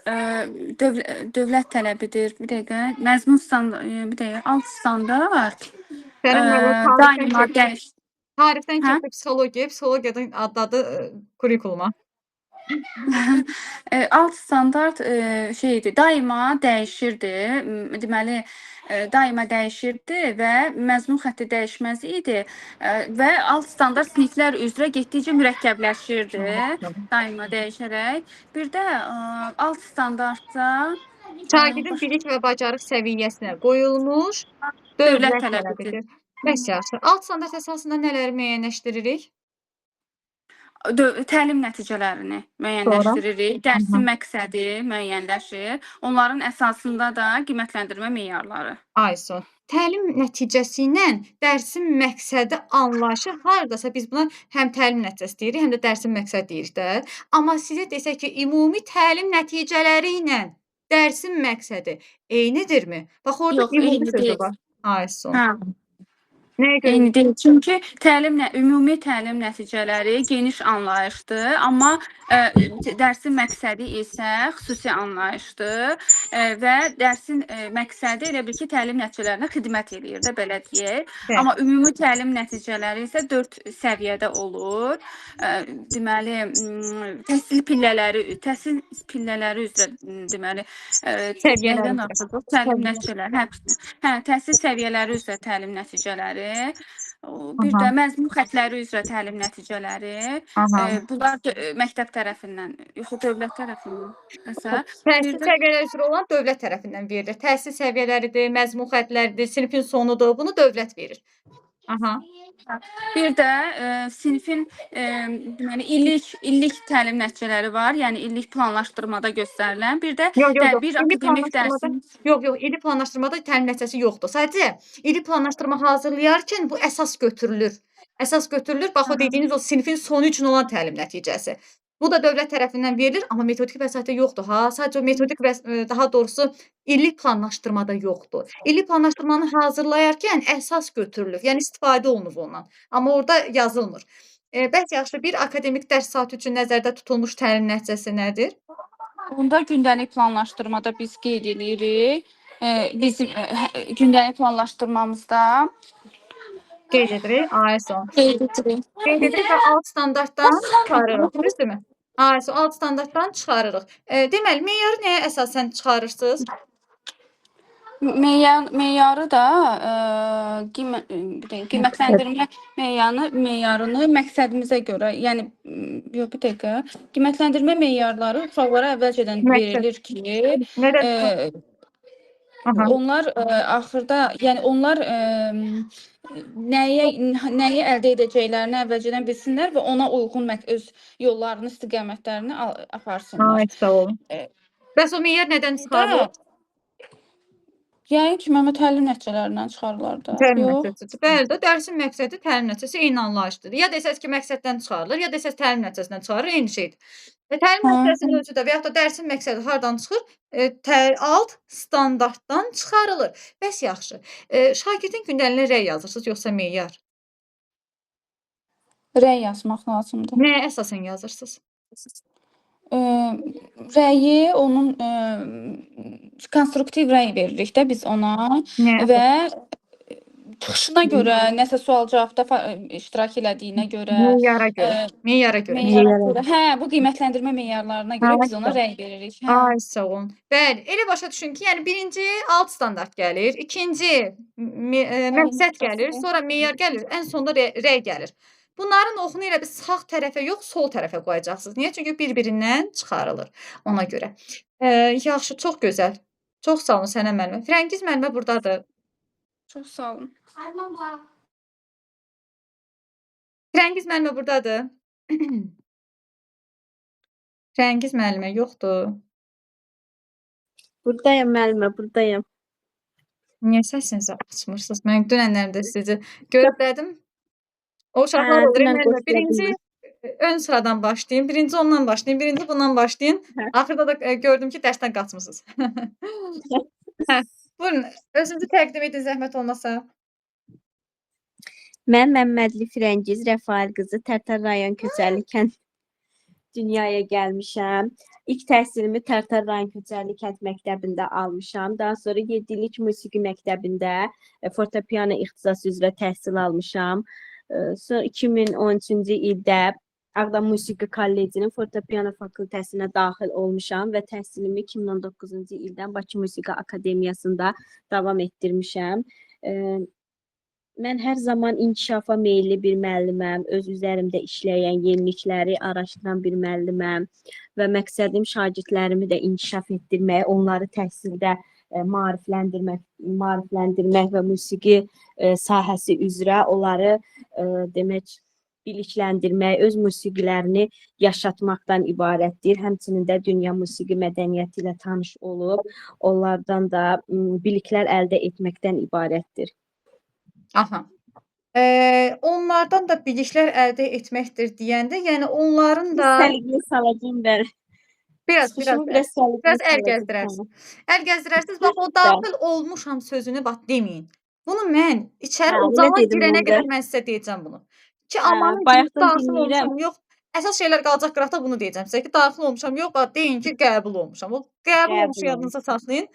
dövlət tələbidir. Bir dəqiqə. Məzmun standart, bir dəqiqə. Alt standart Sənə müəllim daima dərs. tarixdən Hə? keçib psixologiya, psixologiyadan adladı kurikuluma. Alt standart şeydir, daima dəyişirdi. Deməli, daima dəyişirdi və məzmun xətti dəyişməz idi və alt standart siniflər üzrə getdikcə mürəkkəbləşirdi, daima dəyişərək. Bir də alt standartda Şagirdin bilik və bacarıq səviyyəsinə qoyulmuş dövlət tələbidir. Bəs yaxşı. Alt standart əsasında nələri müəyyənləşdiririk? Təlim nəticələrini müəyyənləşdiririk, dərsin məqsədi müəyyənləşir. Onların əsasında da qiymətləndirmə meyarları. Ayson. Təlim nəticəsi ilə dərsin məqsədi anlayışı hardasa biz buna həm təlim nəticəsi deyirik, həm də dərsin məqsədi deyirik də. Amma sizə desək ki, ümumi təlim nəticələri ilə dərsin məqsədi eynidirmi? Bax orada ümumi sözü var. Ayson. Hə. Nəyə görə? Eyni deyil. Çünki ümumi təlim nəticələri geniş anlayışdır, amma dərsin məqsədi isə xüsusi anlayışdır və dərsin məqsədi elə bil ki, təlim nəticələrinə xidmət eləyir də, belə deyək. Amma ümumi təlim nəticələri isə 4 səviyyədə olur. Deməli, təhsil pillələri üzrə deməli, səviyyədən artıq təlim nəticələri, təhsil səviyyələri üzrə təlim nəticələri. Bir də məzmun xəttləri üzrə təlim nəticələri. Bunlar məktəb tərəfindən, yoxsa dövlət tərəfindən? Təhsil səviyyələri üzrə olan dövlət tərəfindən verilir. Təhsil səviyyələridir, məzmun xəttləridir, sinifin sonudur. Bunu dövlət verir. Bir də sinifin deməli illik təlim nəticələri var, yəni illik planlaşdırmada göstərilən. Bir də bir akademik dərsin. Yox, illik planlaşdırmada təlim nəticəsi yoxdur. Sadəcə illik planlaşdırma hazırlayarkən bu əsas götürülür. Bax o dediyiniz o sinifin sonu üçün olan təlim nəticəsi. Bu da dövlət tərəfindən verilir, amma metodiki vəsaitdə yoxdur. Sadəcə metodiki daha doğrusu illik planlaşdırmada yoxdur. İllik planlaşdırmanı hazırlayarkən əsas götürülür, yəni istifadə olunur ondan. Amma orada yazılmır. Bəs yaxşı, bir akademik dərs saatı üçün nəzərdə tutulmuş təlim nəticəsi nədir? Onda gündəlik planlaşdırmada biz qeyd edirik. Bizim gündəlik planlaşdırmamızda qeyd edirik. Ayson. Qeyd edirik. Qeyd edirik və alt standartdan çıxarırıq, düzdürmü? Ayson, alt standartdan çıxarırıq. Deməli, meyarı nəyə əsasən çıxarırsınız? Meyarı da qiymətləndirmə meyarını məqsədimizə görə, yəni yox bir dəqiqə. Qiymətləndirmə meyarları uşaqlara əvvəlcədən Məqsəd. verilir ki, Nədən? e, Aha. onlar axırda, yəni onlar nəyi əldə edəcəklərini əvvəlcədən bilsinlər və ona uyğun öz yollarını, istiqamətlərini aparsınlar. Ay, sağ olun. E, Bəs o meyar nədən çıxarılır? Da yəqin ki, Məmməd təlim nəticələrindən çıxarılar da. Təlim Yox. nəticəsi. Bəli də, dərsin məqsədi təlim nəticəsi eyni anlayışdır. Ya desəz ki, məqsəddən çıxarılır, ya desəz təlim nəticəsindən çıxarılır, eyni şeydir. Təlim nəticəsinin özü də və yaxud da dərsin məqsədi hardan çıxır? Alt standartdan çıxarılır. Bəs yaxşı. Şagirdin gündəliyinə rəy yazırsınız, yoxsa meyar? Rəy yazmaq lazımdır. Nəyə əsasən yazırsınız? Rəyi onun konstruktiv rəy veririk də biz ona Nəyə? və çıxışına görə, nəsə sual-cavabda iştirak elədiyinə görə, Meyara görə. Meyara görə. meyara görə. Hə, bu qiymətləndirmə meyarlarına görə biz ona Harika. rəy veririk. Hə. Ay, sağ olun. Bəli, elə başa düşün ki, yəni birinci alt standart gəlir, ikinci məqsəd gəlir, sonra meyar gəlir, ən sonda rəy gəlir. Bunların oxunu elə bir sağ tərəfə yox, sol tərəfə qoyacaqsınız. Niyə? Çünki bir-birindən çıxarılır ona görə. Yaxşı, çox gözəl. Çox sağ olun sənə müəllimə. Firəngiz müəllimə burdadır. Çox sağ olun. Firəngiz müəllimə burdadır. Firəngiz müəllimə yoxdur. Buradayım müəllimə, buradayım. Niyə səsinizi açmırsınız? Mən dünənlərdə sizi gözlədim. O uşaqlar Hə, olur. dünən Müəllimə, gözlədim birinci ön sıradan başlayın, birinci ondan başlayın, birinci bundan başlayın. Hə. Axırda da gördüm ki, dərsdən qaçmısınız. Hə, buyurun, özünüzü təqdim edin zəhmət olmasa. Mən Məmmədli Firəngiz Rəfail qızı Tərtər rayon Köçərli kənd dünyaya gəlmişəm. İlk təhsilimi Tərtər rayon Köçərli kənd məktəbində almışam. Daha sonra 7 illik musiqi məktəbində fortepiano ixtisası üzrə təhsil almışam. Sonra 2013-cü ildə Ağdam Musiqi Kollecinin fortepiano fakültəsinə daxil olmuşam və təhsilimi 2019-cu ildən Bakı Musiqi Akademiyasında davam etdirmişəm. Mən hər zaman inkişafa meyilli bir müəlliməm, öz üzərimdə işləyən yenilikləri araşdıran bir müəlliməm və məqsədim şagirdlərimi də inkişaf etdirmək, onları təhsildə maarifləndirmək və musiqi sahəsi üzrə onları demək bilikləndirmək, öz musiqilərini yaşatmaqdan ibarətdir. Həmçinin də dünya musiqi mədəniyyəti ilə tanış olub, onlardan da biliklər əldə etməkdən ibarətdir. Aha. Onlardan da biliklər əldə etməkdir deyəndə, yəni onların da Səliqəli salacağım mən. biraz əl gəzdirərsən. gəzdirərsiniz. Əl gəzdirərsiniz, bax o daxil olmuşam sözünü bax deməyin. Bunu mən içəri Hə, o elə zala dedim girənə mən də. qədər mən sizə deyəcəm bunu. Ki Hə, amanın ki, bayaqdan daxil dinləyirəm. olmuşam, yox. Əsas şeylər qalacaq qıraqda bunu deyəcəm sizə ki, daxil olmuşam, yox, bax deyin ki, qəbul olmuşam. O qəbul olmuşu yadınıza saxlayın.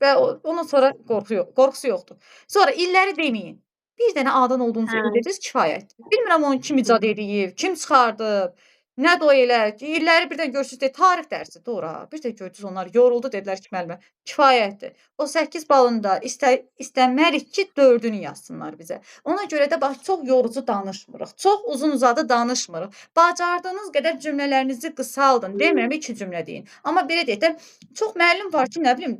Və ondan sonra qorxusu yoxdur. Sonra illəri deməyin. Bir dənə adan olduğunuzu Hə. bildirsiniz, kifayətdir. Bilmirəm onu kim icad edib, kim çıxardıb, nədir o elə, illəri birdən görürsünüz, tarix dərsi, doğru. Bir də gördünüz onlar yoruldu, dedilər ki, müəllimə, kifayətdir. O 8 balında istəmərik ki, 4-ünü yazsınlar bizə. Ona görə də bax, çox yorucu danışmırıq, çox uzun-uzadı danışmırıq. Bacardığınız qədər cümlələrinizi qısaldın. Demirəm, 2 cümlə deyin. Amma belə deyək də, çox müəllim var ki, nə bilim,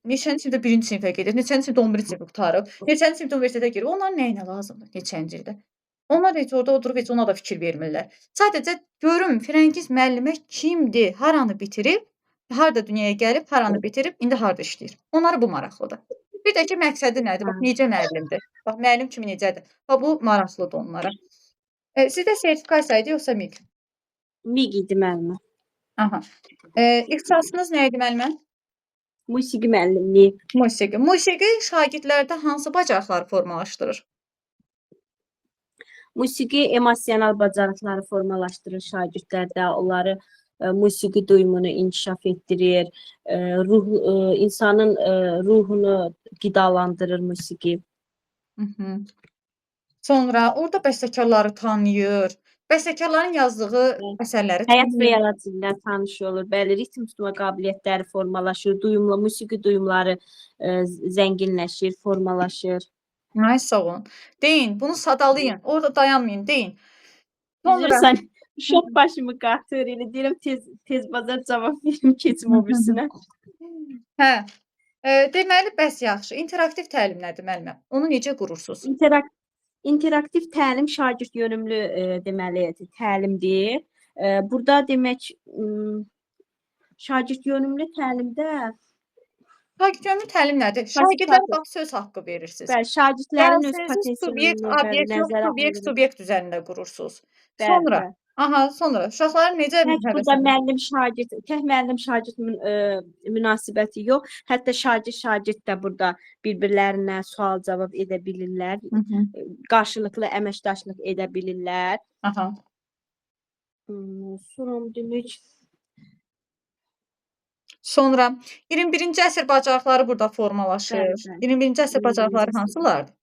neçənci sinifdə 1-ci sinifə gedir, neçənci sinifdə 11-ci sinifə qurtarıb, neçənci sinifdə universitetə girir. Onlar nəyinə lazımdır neçənci ildə? Onlar heç orada oturub heç ona da fikir vermirlər. Sadəcə görüm Firəngiz müəllimə kimdir, haranı bitirib, harda dünyaya gəlib, haranı bitirib, indi harda işləyir. Onları bu maraqlıdır. Bir də ki, məqsədi nədir? Bax, necə müəllimdir? Bax, müəllim kimi necədir? Bax, bu maraqlıdır onlara. Sizdə sertifikasiya idi, yoxsa MİQ? MİQ idi müəllimə. Aha. İxtisasınız nə idi müəllimə? Musiqi müəllimliyi. Musiqi. Musiqi şagirdlərdə hansı bacarıqları formalaşdırır? Musiqi emosional bacarıqları formalaşdırır şagirdlərdə, onları musiqi duyumunu inkişaf etdirir, insanın ruhunu qidalandırır musiqi. Sonra orada bəstəkarları tanıyır, Bəstəkarların yazdığı əsərləri Həyat və tanıyın. yaradıcı ilə tanış olur. Bəli, ritm tutma qabiliyyətləri formalaşır, duyumla musiqi duyumları zənginləşir, formalaşır. Ay sağ olun. Deyin, bunu sadalayın. Orada dayanmayın, deyin. Sonra Bilirsən, şok başımı qatır, elə deyirəm tez bazar cavab verim keçim o birisinə. hə. Deməli, bəs yaxşı. İnteraktiv təlim nədir müəllimə? Onu necə qurursunuz? İnteraktiv təlim şagird yönümlü deməli təlimdir. Burada demək şagird yönümlü təlimdə Şagird yönümlü təlim nədir? Basit Şagirdlərə basit. bax söz haqqı verirsiniz. bəli, şagirdlərin öz Dərsinizi subyekt, potensialını obyekt yox, nəzərə subyekt, alır. subyekt üzərində qurursunuz. Bəli, Sonra, bəli. aha, sonra uşaqları necə Tək burada müəllim şagird münasibəti yox. Hətta şagird də burada bir-birlərinə sual-cavab edə bilirlər. Qarşılıqlı əməkdaşlıq edə bilirlər. Aha. Sonra demək Sonra 21-ci əsr bacarıqları burada formalaşır. Bəli, bəli. 21-ci əsr 21-ci bacarıqları əsr. hansılardır?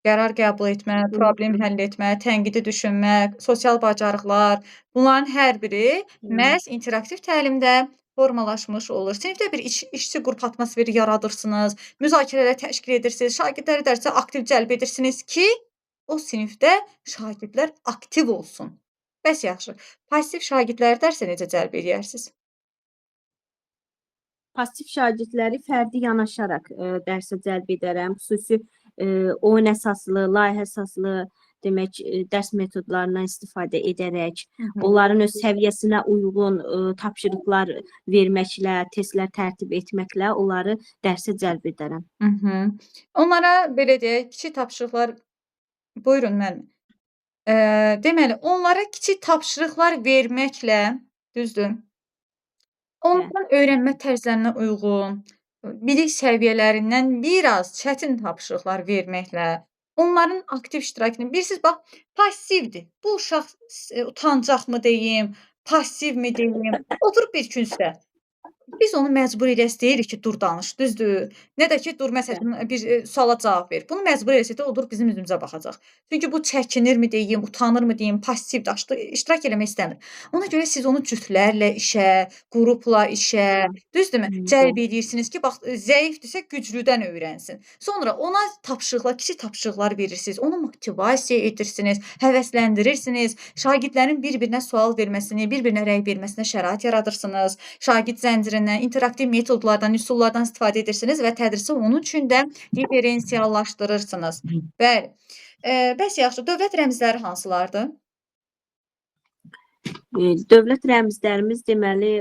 Qərar qəbul etmə, problem həll etmə, tənqidi düşünmə, sosial bacarıqlar, bunların hər biri məhz interaktiv təlimdə formalaşmış olur. Sinifdə bir işçi qrup atmosferi yaradırsınız, müzakirələr təşkil edirsiniz, şagirdləri dərsə aktiv cəlb edirsiniz ki, o sinifdə şagirdlər aktiv olsun. Bəs yaxşı. Pasiv şagirdləri dərsə necə cəlb edərsiniz? Pasiv şagirdləri fərdi yanaşaraq dərsə cəlb edərəm. Xüsusi oyun əsaslı, layihə əsaslı demək dərs metodlarından istifadə edərək, onların öz səviyyəsinə uyğun tapşırıqlar verməklə, testlər tərtib etməklə onları dərsə cəlb edərəm. Onlara belə deyək, kiçik tapşırıqlar buyurun müəllim. Deməli, onlara kiçik tapşırıqlar verməklə, düzdür? Onların öyrənmə tərzlərinə uyğun, bilik səviyyələrindən biraz çətin tapşırıqlar verməklə, onların aktiv iştirakını, bilirsiniz, bax, passivdir. Bu uşaq utancaqmı deyim, passivmi deyim, oturub bir küncdə. Biz onu məcbur eləyəs deyirik ki, dur danış, düzdür? Nə də ki, dur məsələn bir suala cavab ver. Bunu məcbur eləsək də o dur bizim üzümüzə baxacaq. Çünki bu çəkinirmi deyim, utanırmı deyim, passivdir, iştirak eləmək istəmir. Ona görə siz onu cütlərlə işə, qrupla işə, düzdürmü? Cəlb edirsiniz ki, bax zəifdirsə güclüdən öyrənsin. Sonra ona tapşırıqlar, kiçik tapşırıqlar verirsiniz, onu motivasiya edirsiniz, həvəsləndirirsiniz, şagirdlərin bir-birinə sual verməsini, bir-birinə rəy verməsinə şərait yaradırsınız. Şagird zəncirindən, interaktiv metodlardan, üsullardan istifadə edirsiniz və tədrisi onun üçün də diferensiallaşdırırsınız. Bəli. Bəs yaxşı, dövlət rəmzləri hansılardır? Dövlət rəmzlərimiz deməli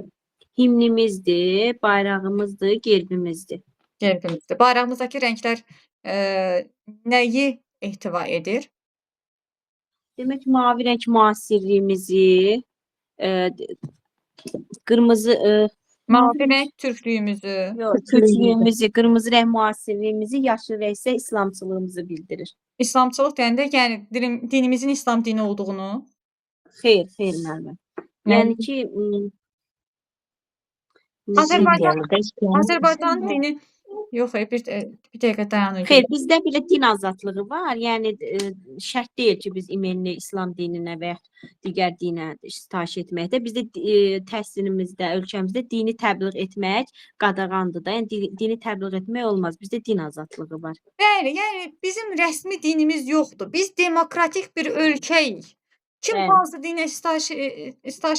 himnimizdir, bayrağımızdır, gerbimizdir. Gerbimizdir. Bayrağımızdakı rənglər nəyi ehtiva edir? Demək, mavi rəng müasirliyimizi, qırmızı Mavi rəng türklüyümüzü, türklüyümüzü, qırmızı rəng müasirliyimizi, yaşıl rəng isə islamçılığımızı bildirir. İslamçılıq deyəndə, yəni dinimizin İslam dini olduğunu? Xeyr, müəllimə. Yəni ki, Azərbaycan dini yox, bir dəqiqə dayanın. Xeyr, bizdə belə din azadlığı var. Yəni şərt deyil ki, biz imenli İslam dininə və ya digər dinə sitayiş etməkdə. Bizdə təhsilimizdə, ölkəmizdə dini təbliğ etmək qadağandır da. Yəni dini təbliğ etmək olmaz. Bizdə din azadlığı var. Bəli, yəni bizim rəsmi dinimiz yoxdur. Biz demokratik bir ölkəyik. Kim hansı dinə sitayiş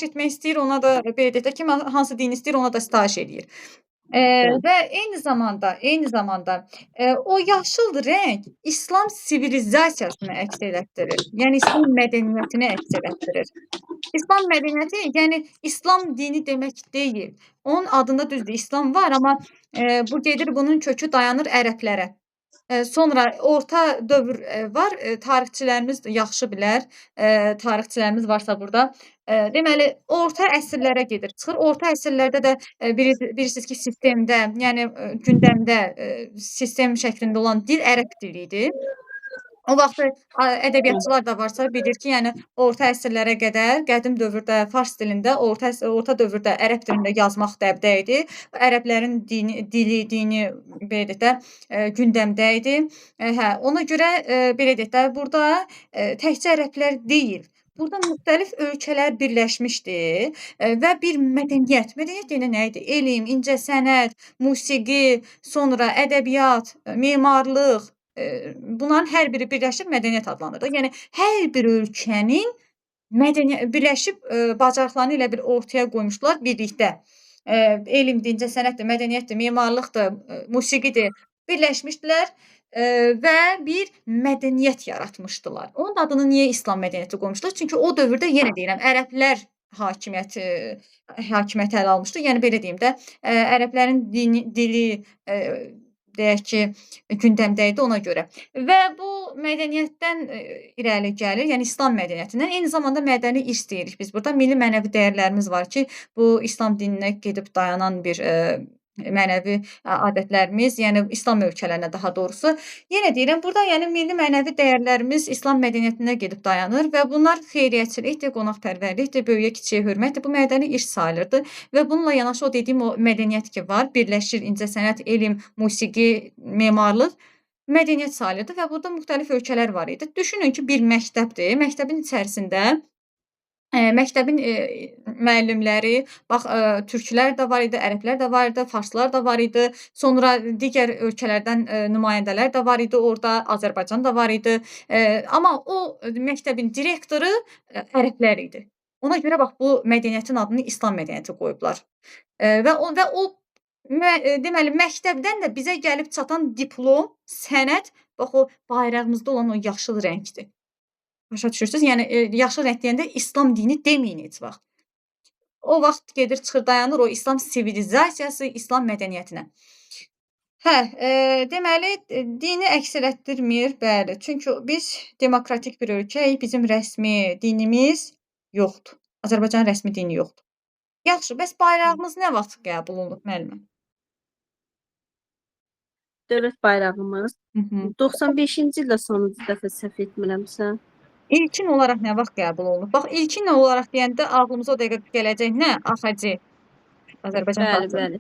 etmək istəyir, ona da belə deyək də, kim hansı dini istəyir, ona da sitayiş edir. Və eyni zamanda o yaşıl rəng İslam sivilizasiyasını əks etdirir. Yəni İslam mədəniyyətini əks etdirir. İslam mədəniyyəti, yəni İslam dini demək deyil. Onun adında düzdür İslam var, amma bu gedir, bunun kökü dayanır ərəblərə. Sonra orta dövr var, tarixçilərimiz yaxşı bilər, tarixçilərimiz varsa burada. Deməli, orta əsrlərə gedir, çıxır. Orta əsrlərdə də bilirsiniz ki, sistemdə, yəni gündəmdə sistem şəklində olan dil ərəb dili idi. O vaxt ədəbiyyatçılar da varsa bilir ki, yəni orta əsrlərə qədər qədim dövrdə fars dilində, orta dövrdə ərəb dilində yazmaq dəbdə idi. Ərəblərin dini belə deyək də gündəmdə idi. Hə, ona görə belə deyək də burada təkcə ərəblər deyil, burada müxtəlif ölkələr birləşmişdi və bir mədəniyyət deyilən nə idi? Elm, incəsənət, musiqi, sonra ədəbiyyat, memarlıq, bunların hər biri birləşib mədəniyyət adlanırdı. Yəni hər bir ölkənin birləşib bacarıqlarını elə bir ortaya qoymuşdular birlikdə. Elmdir, incəsənətdir, mədəniyyətdir, memarlıqdır, musiqidir, birləşmişdilər və bir mədəniyyət yaratmışdılar. Onun adını niyə İslam mədəniyyəti qoymuşlar? Çünki o dövrdə yenə deyirəm, ərəblər hakimiyyəti ələ almışdı. Yəni belə deyim də, ərəblərin dili deyək ki, gündəmdə idi ona görə. Və bu mədəniyyətdən irəli gəlir, yəni İslam mədəniyyətindən. Eyni zamanda mədəni irs deyirik biz burada. Milli mənəvi dəyərlərimiz var ki, bu İslam dininə gedib dayanan bir mənəvi adətlərimiz, yəni İslam ölkələrinə daha doğrusu. Yenə deyirəm, burada yəni milli mənəvi dəyərlərimiz İslam mədəniyyətinə gedib dayanır və bunlar xeyriyyətçilikdir, qonaqpərvərlikdir, böyüyə kiçiyə hörmətdir. Bu mədəni irs sayılırdı və bununla yanaşı o dediyim o mədəniyyət ki var, birləşir incəsənət, elm, musiqi, memarlıq mədəniyyət sayılırdı və burada müxtəlif ölkələr var idi. Düşünün ki, bir məktəbdir. Məktəbin içərisində məktəbin müəllimləri, bax türklər də var idi, ərəblər də var idi, farslar da var idi. Sonra digər ölkələrdən nümayəndələr də var idi orada, Azərbaycan da var idi. Amma o məktəbin direktoru ərəblər idi. Ona görə bax bu mədəniyyətin adını İslam mədəniyyəti qoyublar. Və o deməli məktəbdən də bizə gəlib çatan diplom, sənəd, bax o bayrağımızda olan o yaşıl rəngdir. Başa düşürsüz? Yəni yaşıl rəng deyəndə İslam dini deməyin heç vaxt. O vaxt gedir, çıxır, dayanır o İslam sivilizasiyası, İslam mədəniyyətinə. Hə, deməli dini əks elətdirmir, bəli. Çünki biz demokratik bir ölkəyik, bizim rəsmi dinimiz yoxdur. Azərbaycanın rəsmi dini yoxdur. Yaxşı, bəs bayrağımız nə vaxt qəbul olunub müəllimə? Dövlət bayrağımız Hı -hı. 95-ci ildə sonuncu dəfə səhv etmirəmsə. İlkin olaraq nə vaxt qəbul olunub? Bax, ilkin olaraq deyəndə ağlımıza o dəqiqə gələcək nə? AXC. Azərbaycan Bəli, xalqı. bəli.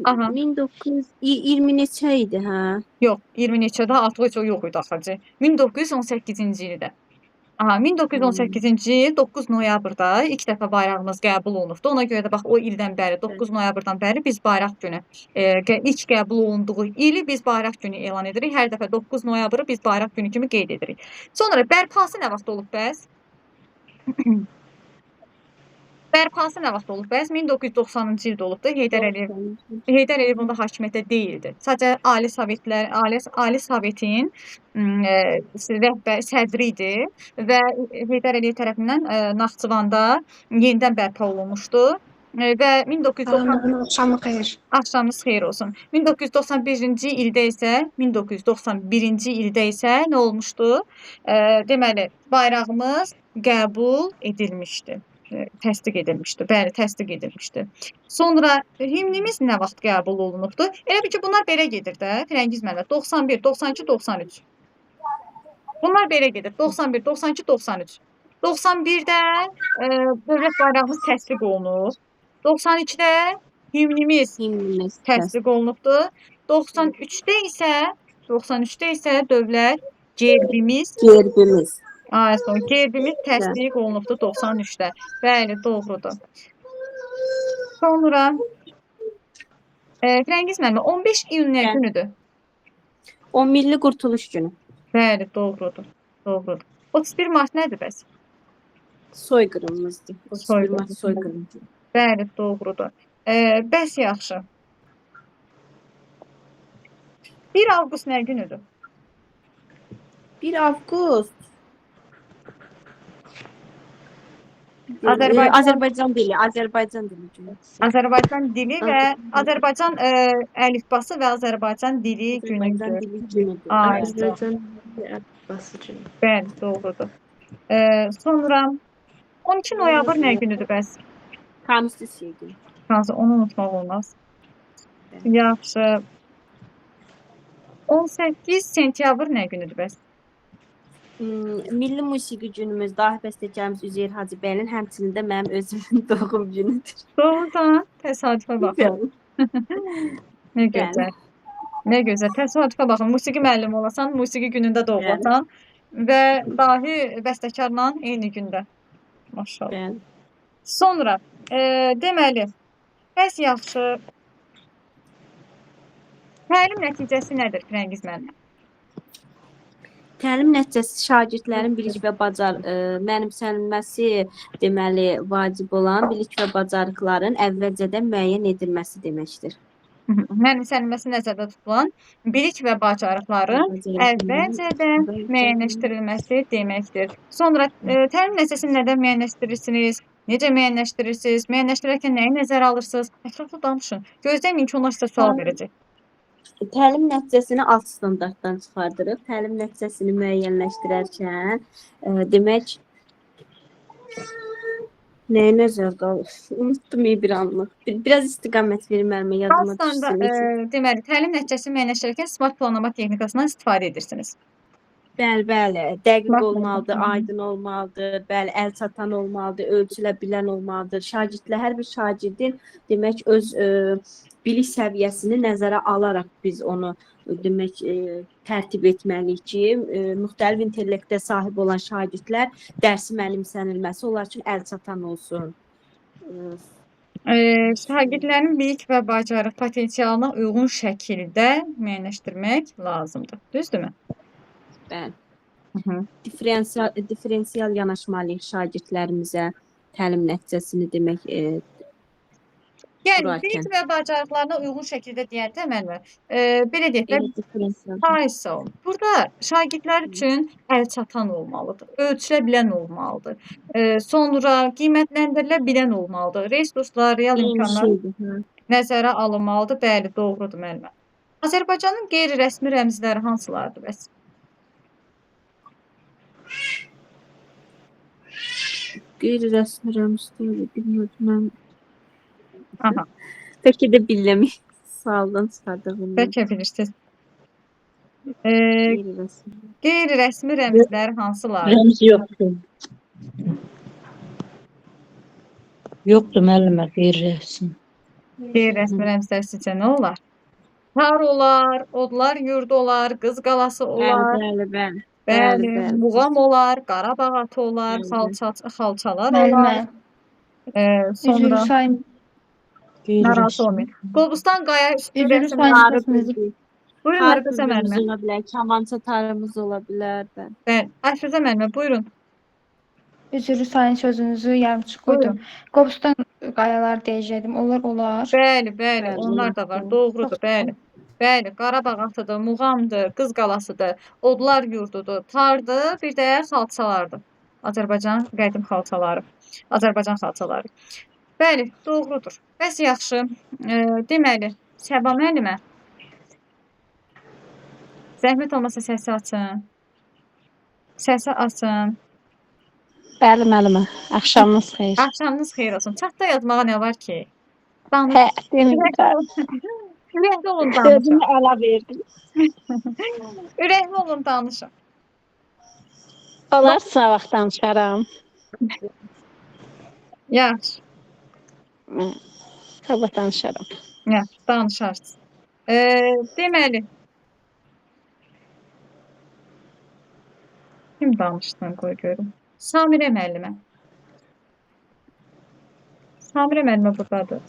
Aha. 1920 neçə idi, hə? Yox, 20 neçədə artıq heç o yox idi AXC. 1918-ci ildə. Aha, 1918-ci il 9 noyabrda ilk dəfə bayrağımız qəbul olunubdu. Ona görə də bax o ildən bəri 9 noyabrdan bəri biz bayraq günü ilk qəbul olunduğu ili biz bayraq günü elan edirik. Hər dəfə 9 noyabrı biz bayraq günü kimi qeyd edirik. Sonra bərpası nə vaxt olub bəs? Bərpası nə vaxt olub bəs? 1990-cı ildə olubdu. Heydər Əliyev onda hakimiyyətdə deyildi. Sadəcə Ali Sovetin sədri idi və Heydər Əliyev tərəfindən Naxçıvanda yenidən bərpa olunmuşdu və 1990 Axşamınız xeyir. Axşamınız xeyir olsun. 1991-ci ildə isə nə olmuşdu? Deməli, bayrağımız qəbul edilmişdi. Təsdiq edilmişdi. Bəli, təsdiq edilmişdi. Sonra himnimiz nə vaxt qəbul olunubdu? Elə bil ki, bunlar belə gedir də, Firəngiz müəllimə. 91, 92, 93. Bunlar belə gedir. 91, 92, 93. 91-də dövlət bayrağımız təsdiq olunub. 92-də himnimiz təsdiq olunubdu. 93-də isə dövlət gerbimiz təsdiq olunubdu 93-də. Bəli, doğrudur. Sonra Firəngiz müəllimə, 15 iyun nə günüdür? O Milli Qurtuluş günü. Bəli, doğrudur. 31 mart nədir bəs? Soyqırımımızdır. 31 mart soyqırımıdır. Bəli, doğrudur. Bəs yaxşı. 1 avqust nə günüdür? 1 avqust Azərbaycan dili günü. Azərbaycan dili və Azərbaycan əlifbası və Azərbaycan dili günüdür. Azərbaycan əlifbası günü. Bəli, doğrudur. Sonra 12 noyabr nə günüdür bəs? Konstitusiya günü. Onu unutmaq olmaz. Yaxşı. 18 sentyabr nə günüdür bəs? Milli musiqi günümüz, dahi bəstəkarımız Üzeyir Hacıbəylinin həmçinin də mənim özümün doğum günüdür. Doğrudan təsadüfə baxın. Nə Bəli. gözəl. Nə gözəl. Təsadüfə baxın. Musiqi müəllimi olasan, musiqi günündə doğulasan və dahi bəstəkarla eyni gündə. Maşallah. Bəli. Sonra deməli, bəs yaxşı. Təlim nəticəsi nədir Firəngiz müəllim? Təlim nəticəsi şagirdlərin bilik və mənimsənilməsi deməli vacib olan bilik və bacarıqların əvvəlcədən müəyyən edilməsi deməkdir. Mənimsənilməsi nəzərdə tutulan bilik və bacarıqların əvvəlcədən müəyyənləşdirilməsi deməkdir. Sonra təlim nəticəsini nədən müəyyənləşdirirsiniz? Necə müəyyənləşdirirsiniz? Müəyyənləşdirərkən nəyi nəzərə alırsınız? Ətraflı danışın. Gözləməyin ki, onlar sizə sual verəcək. Təlim nəticəsini alt standartdan çıxardırıq. Təlim nəticəsini müəyyənləşdirərkən demək nəyə nəzərdə alır? Unutdum bir anlıq. Biraz istiqamət verin müəllimə, yadıma düşsün. Deməli, təlim nəticəsini müəyyənləşdirərkən smart planlama texnikasından istifadə edirsiniz. Bəli, dəqiq olmalıdır, aydın olmalıdır, bəli, əl çatan olmalıdır, ölçülə bilən olmalıdır. Hər bir şagirdin demək öz bilik səviyyəsini nəzərə alaraq biz onu demək tərtib etməliyik ki, müxtəlif intellektə sahib olan şagirdlər dərsi mənimsənilməsi onlar üçün əl çatan olsun. Şagirdlərin bilik və bacarıq potensialına uyğun şəkildə müəyyənləşdirmək lazımdır. Düzdürmü? Bəli. Diferensial yanaşmalıyıq şagirdlərimizə təlim nəticəsini demək yəni bilik və bacarıqlarına uyğun şəkildə deyəndə müəllimə, belə deyək də, burada şagirdlər üçün əl çatan olmalıdır, ölçülə bilən olmalıdır, sonra qiymətləndirilə bilən olmalıdır, resurslar, real imkanlar nəzərə alınmalıdır. Bəli, doğrudur müəllimə. Azərbaycanın qeyri-rəsmi rəmzləri hansılardır bəs? Qeyri-rəsmi rəmzləri bilmirdim mən. Aha. Bəlkə də billəmi sualdan çıxardığım. Bəlkə bilirsiniz. Qeyri-rəsmi rəmzlər hansılar? Rəmz yoxdur. Yoxdur müəllimə qeyri-rəsmi. Qeyri-rəsmi rəmzlər sizcə nə olar? Tar olar, odlar yurdu olar, Qız qalası olar. Bəli, muğam olar, Qarabağ atı olar, xalçalar olar. Sonra narahat olmayın. Qobustan qaya üstü buyurun, Əfruzə müəllimə. Kamança tarımız ola bilər. Bəli, Əfruzə müəllimə, buyurun. Üzrlü sayın sözünüzü yarımçıq qoydum. Qobustan qayalar deyəcəkdim. Onlar olar. Bəli, onlar da var. Doğrudur, bəli. Bəli, Qarabağ atıdır, muğamdır, Qız qalasıdır, odlar yurdudur, tardır, bir də xalçalardır. Azərbaycan qədim xalçaları. Azərbaycan xalçaları. Bəli, doğrudur. Bəs yaxşı. Deməli, Səba müəllimə. Zəhmət olmasa səsi açın. Səsi açın. Bəli müəllimə. Axşamınız xeyir. Axşamınız xeyir olsun. Çatda yazmağa nə var ki? Ürəkli olun danışın. Sözümü ələ verdim. Ürəkli olun danışın. Olar sabah danışaram. Yaxşı. Sabah danışaram. Yaxşı, danışarsınız. Deməli. Kim danışdın, qoy görüm. Samirə müəllimə. Samirə müəllimə buradadır.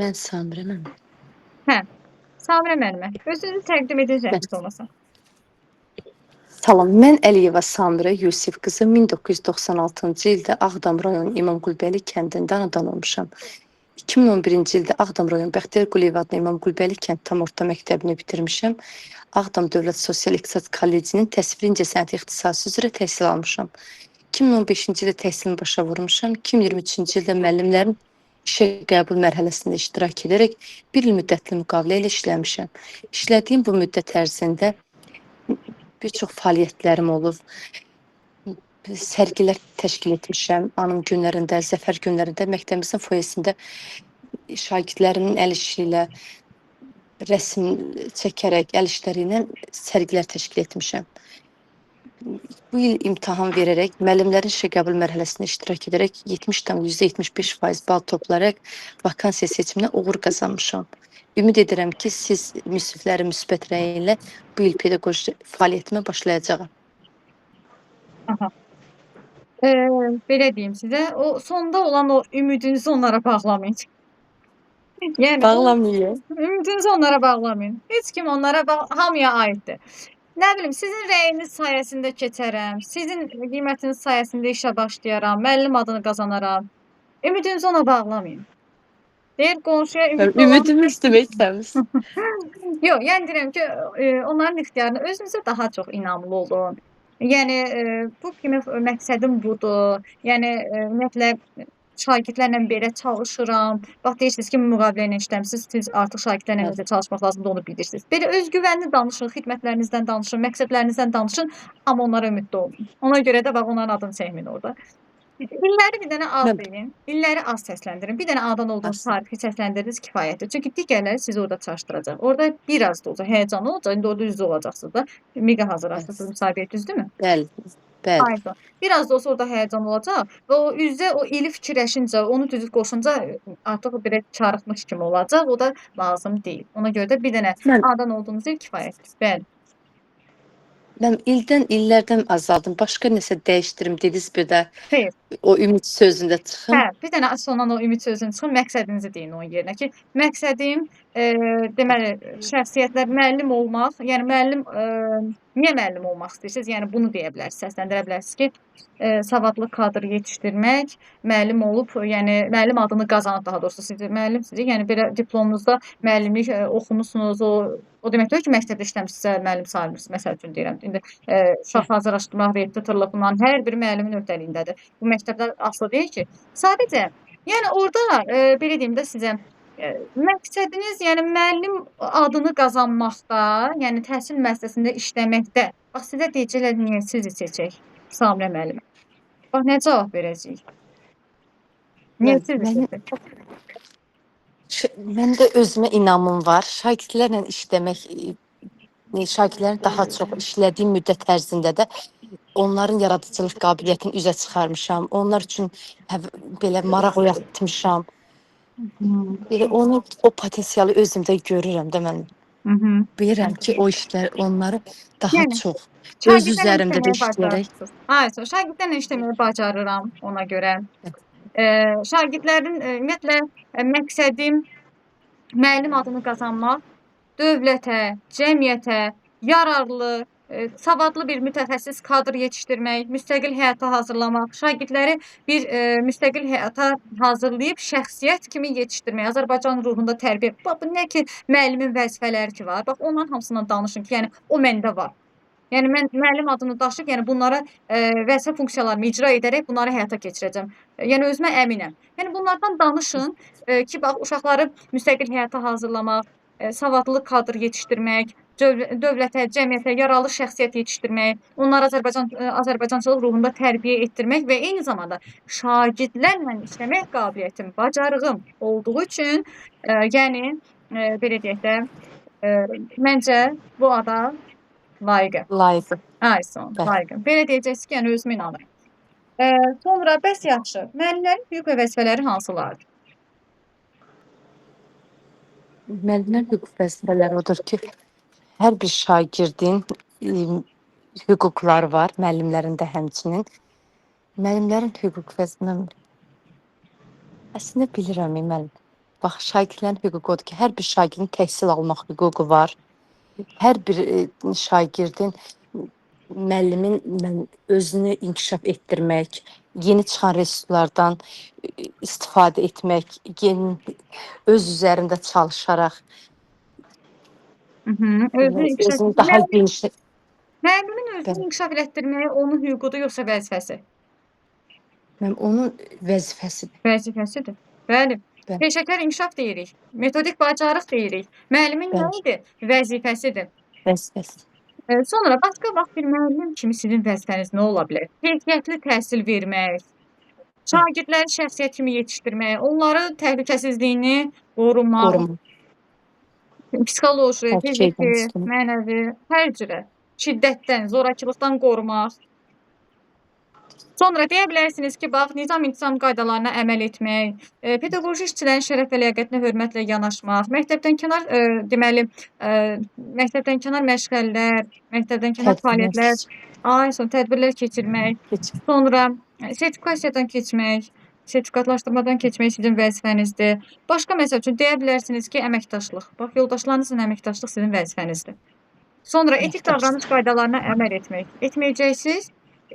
Mən Samirə müəllimə. Hə. Samirə müəllimə, özünüzü təqdim edin zəhmət olmasa. Salam, mən Əliyeva Samirə Yusif qızı 1996-cı ildə Ağdam rayon İmamqulbəli kəndində anadan olmuşam. 2011-ci ildə Ağdam rayon Bəxtiyar Quliyev adlı İmamqulbəli kənd tam orta məktəbini bitirmişəm. Ağdam Dövlət Sosial İqtisad Kollecinin təsvir incəsənət ixtisası üzrə təhsil almışam. 2015-ci ildə təhsilimi başa vurmuşam. 2023-cü ildə müəllimlərin işə qəbul mərhələsində iştirak edərək bir il müddətli müqavilə ilə işləmişəm. İşlədiyim bu müddət ərzində bir çox fəaliyyətlərim olub. Sərgilər təşkil etmişəm. Anım günlərində, zəfər günlərində məktəbimizin foyesində şagirdlərimin əl işi ilə rəsm çəkərək, əl işləri ilə sərgilər təşkil etmişəm. Bu il imtahan verərək, müəllimlərin işə qəbul mərhələsində iştirak edərək %75% bal toplayaraq vakansiya seçiminə uğur qazanmışam. Ümid edirəm ki, siz müsiflərin müsbət rəyi ilə bu il pedaqoji fəaliyyətimə başlayacağam. Aha. Belə deyim sizə, o sonda olan o ümidinizi onlara bağlamayın. Yəni Bağlamayın. ümidinizi onlara bağlamayın. Heç kim onlara hamıya aiddir. Nə bilim, sizin rəyiniz sayəsində keçərəm, sizin qiymətiniz sayəsində işə başlayaram, müəllim adını qazanaram. Ümidinizi ona bağlamayın. Deyir qonşuya ümidli olan... Ümidimi istəməysəniz. Yox, yəni deyirəm ki, onların ixtiyarına özünüzə daha çox inamlı olun. Yəni bu kimi məqsədim budur. Yəni ümumiyyətlə şagirdlərlə belə çalışıram. Bax deyirsiniz ki, müqavilə ilə işləmisiniz, siz artıq şagirdlərlə necə çalışmaq lazımdır, onu bilirsiniz. Belə özgüvənli danışın, xidmətlərinizdən danışın, məqsədlərinizdən danışın, amma onlara ümidli olun. Ona görə də bax onların adını çəkməyin orada. İlləri bir dənə az deyin, illəri az səsləndirin. Bir dənə anadan olduğunuz tarixi səsləndiriniz kifayətdir. Çünki digərləri sizi orada çaşdıracaq. Orada biraz da olsa həyəcanlı olacaq. İndi orada üzü olacaqsınız da. Miqə hazırlaşırsınız müsabiqəyə, düzdürmü? Bəli, bəli. Ayda. Biraz da olsa orada həyəcan olacaq və o üzə o ili fikirləşincə, onu düzüb qoşunca artıq belə çarıxmış kimi olacaq. O da lazım deyil. Ona görə də bir dənə anadan olduğunuz il kifayətdir. Bəli. Mən illərdən azaldım. Başqa nəsə dəyişdirim dediniz bir də. Xeyr. O ümid sözündə çıxın. Hə, bir dənə sondan o ümid sözünü çıxın, məqsədinizi deyin onun yerinə ki, məqsədim deməli şəxsiyyətlər müəllim olmaq, yəni müəllim niyə müəllim olmaq istəyirsiniz? Yəni bunu deyə bilərsiniz, səsləndirə bilərsiniz ki, savadlı kadr yetişdirmək, müəllim olub, yəni müəllim adını qazanıb daha doğrusu siz müəllimsiniz, yəni belə diplomunuzda müəllimlik oxumusunuz, o demək deyil ki, məktəbdə işləmisinizsə müəllim sayılmırsınız. Məsəl üçün deyirəm. İndi uşaq hazırlaşdırmaq, repetitorluqla hər bir müəllimin öhdəliyindədir. Bu məktəbdə asılı deyil ki. Sadəcə, yəni orada belə deyim də sizə məqsədiniz, yəni müəllim adını qazanmaqda, yəni təhsil müəssisəsində işləməkdə. Bax sizə deyəcəklər niyə sizi seçək, Samirə müəllimə. Bax nə cavab verəcəyik? Niyə sizi seçək? Məndə özümə inamım var. Şagirdlərlə işləmək, şagirdlərin daha çox işlədiyim müddət ərzində də onların yaradıcılıq qabiliyyətini üzə çıxarmışam. Onlar üçün belə maraq oyatmışam. Belə onu, o potensialı özümdə görürəm də mən. Bilirəm ki, o işlər onları daha çox öz üzərimdə də işləyərək. Ayşə, şagirdlərlə işləməyi bacarıram ona görə. Şagirdlərin ümumiyyətlə məqsədim müəllim adını qazanmaq, dövlətə, cəmiyyətə yararlı, savadlı bir mütəxəssis kadr yetişdirmək, müstəqil həyata hazırlamaq, şagirdləri bir müstəqil həyata hazırlayıb şəxsiyyət kimi yetişdirmək, Azərbaycan ruhunda tərbiyə. Bax, bu nə ki, müəllimin vəzifələri ki var. Bax, onların hamısından danışın ki, yəni o məndə var. Yəni mən müəllim adını daşıyıb, yəni bunlara vəzifə funksiyalarımı icra edərək bunları həyata keçirəcəm. Yəni özümə əminəm. Yəni bunlardan danışın ki, bax uşaqları müstəqil həyata hazırlamaq, savadlı kadr yetişdirmək, dövlətə, cəmiyyətə yararlı şəxsiyyət yetişdirmək, onları Azərbaycançılıq ruhunda tərbiyə etdirmək və eyni zamanda şagirdlərlə işləmək qabiliyyətim, bacarığım olduğu üçün, yəni belə deyək də, məncə bu ada layiqə. Layiqə. Ayson, layiqə. Belə deyəcəksiniz ki, yəni özümə inanıram. Sonra bəs yaxşı, müəllimlərin hüquq və vəzifələri hansılardır? Müəllimlərin hüquq vəzifələri odur ki, hər bir şagirdin hüquqları var, müəllimlərin də həmçinin. Müəllimlərin hüquq vəzifələri əslində bilirəm müəllim. Bax, şagirdlərin hüququ odur ki, hər bir şagirdin təhsil almaq hüququ var. Hər bir şagirdin müəllimin özünü inkişaf etdirmək, yeni çıxan resurslardan istifadə etmək, öz üzərində çalışaraq özünü daha geniş. Müəllimin özünü inkişaf etdirməyi onun hüququdur yoxsa vəzifəsi? Onun vəzifəsidir. Vəzifəsidir. Bəli. Peşəkar inkişaf deyirik. Metodik bacarıq deyirik. Müəllimin nə idi? Vəzifəsidir. Vəzifəsi. Sonra başqa vaxt bir müəllim kimi sizin vəzifəniz nə ola bilər? Keyfiyyətli təhsil vermək, şagirdləri şəxsiyyət kimi yetişdirmək, onların təhlükəsizliyini qorumaq, psixoloji, fiziki, mənəvi, hər cürə. şiddətdən, zorakılıqdan qorumaq. Sonra deyə bilərsiniz ki, bax, nizam-intizam qaydalarına əməl etmək, pedaqoji işçilərin şərəf və ləyaqətinə hörmətlə yanaşmaq, məktəbdənkənar, deməli, məktəbdənkənar məşğələlər, məktəbdənkənar fəaliyyətlər, sonra tədbirlər keçirmək, sonra sertifikasiyadan keçmək, sertifikatlaşdırmadan keçmək sizin vəzifənizdir. Başqa məsəl üçün deyə bilərsiniz ki, əməkdaşlıq. Bax, yoldaşlarınızla əməkdaşlıq sizin vəzifənizdir. Sonra etik davranış qaydalarına əməl etmək. Etməyəcəksiniz,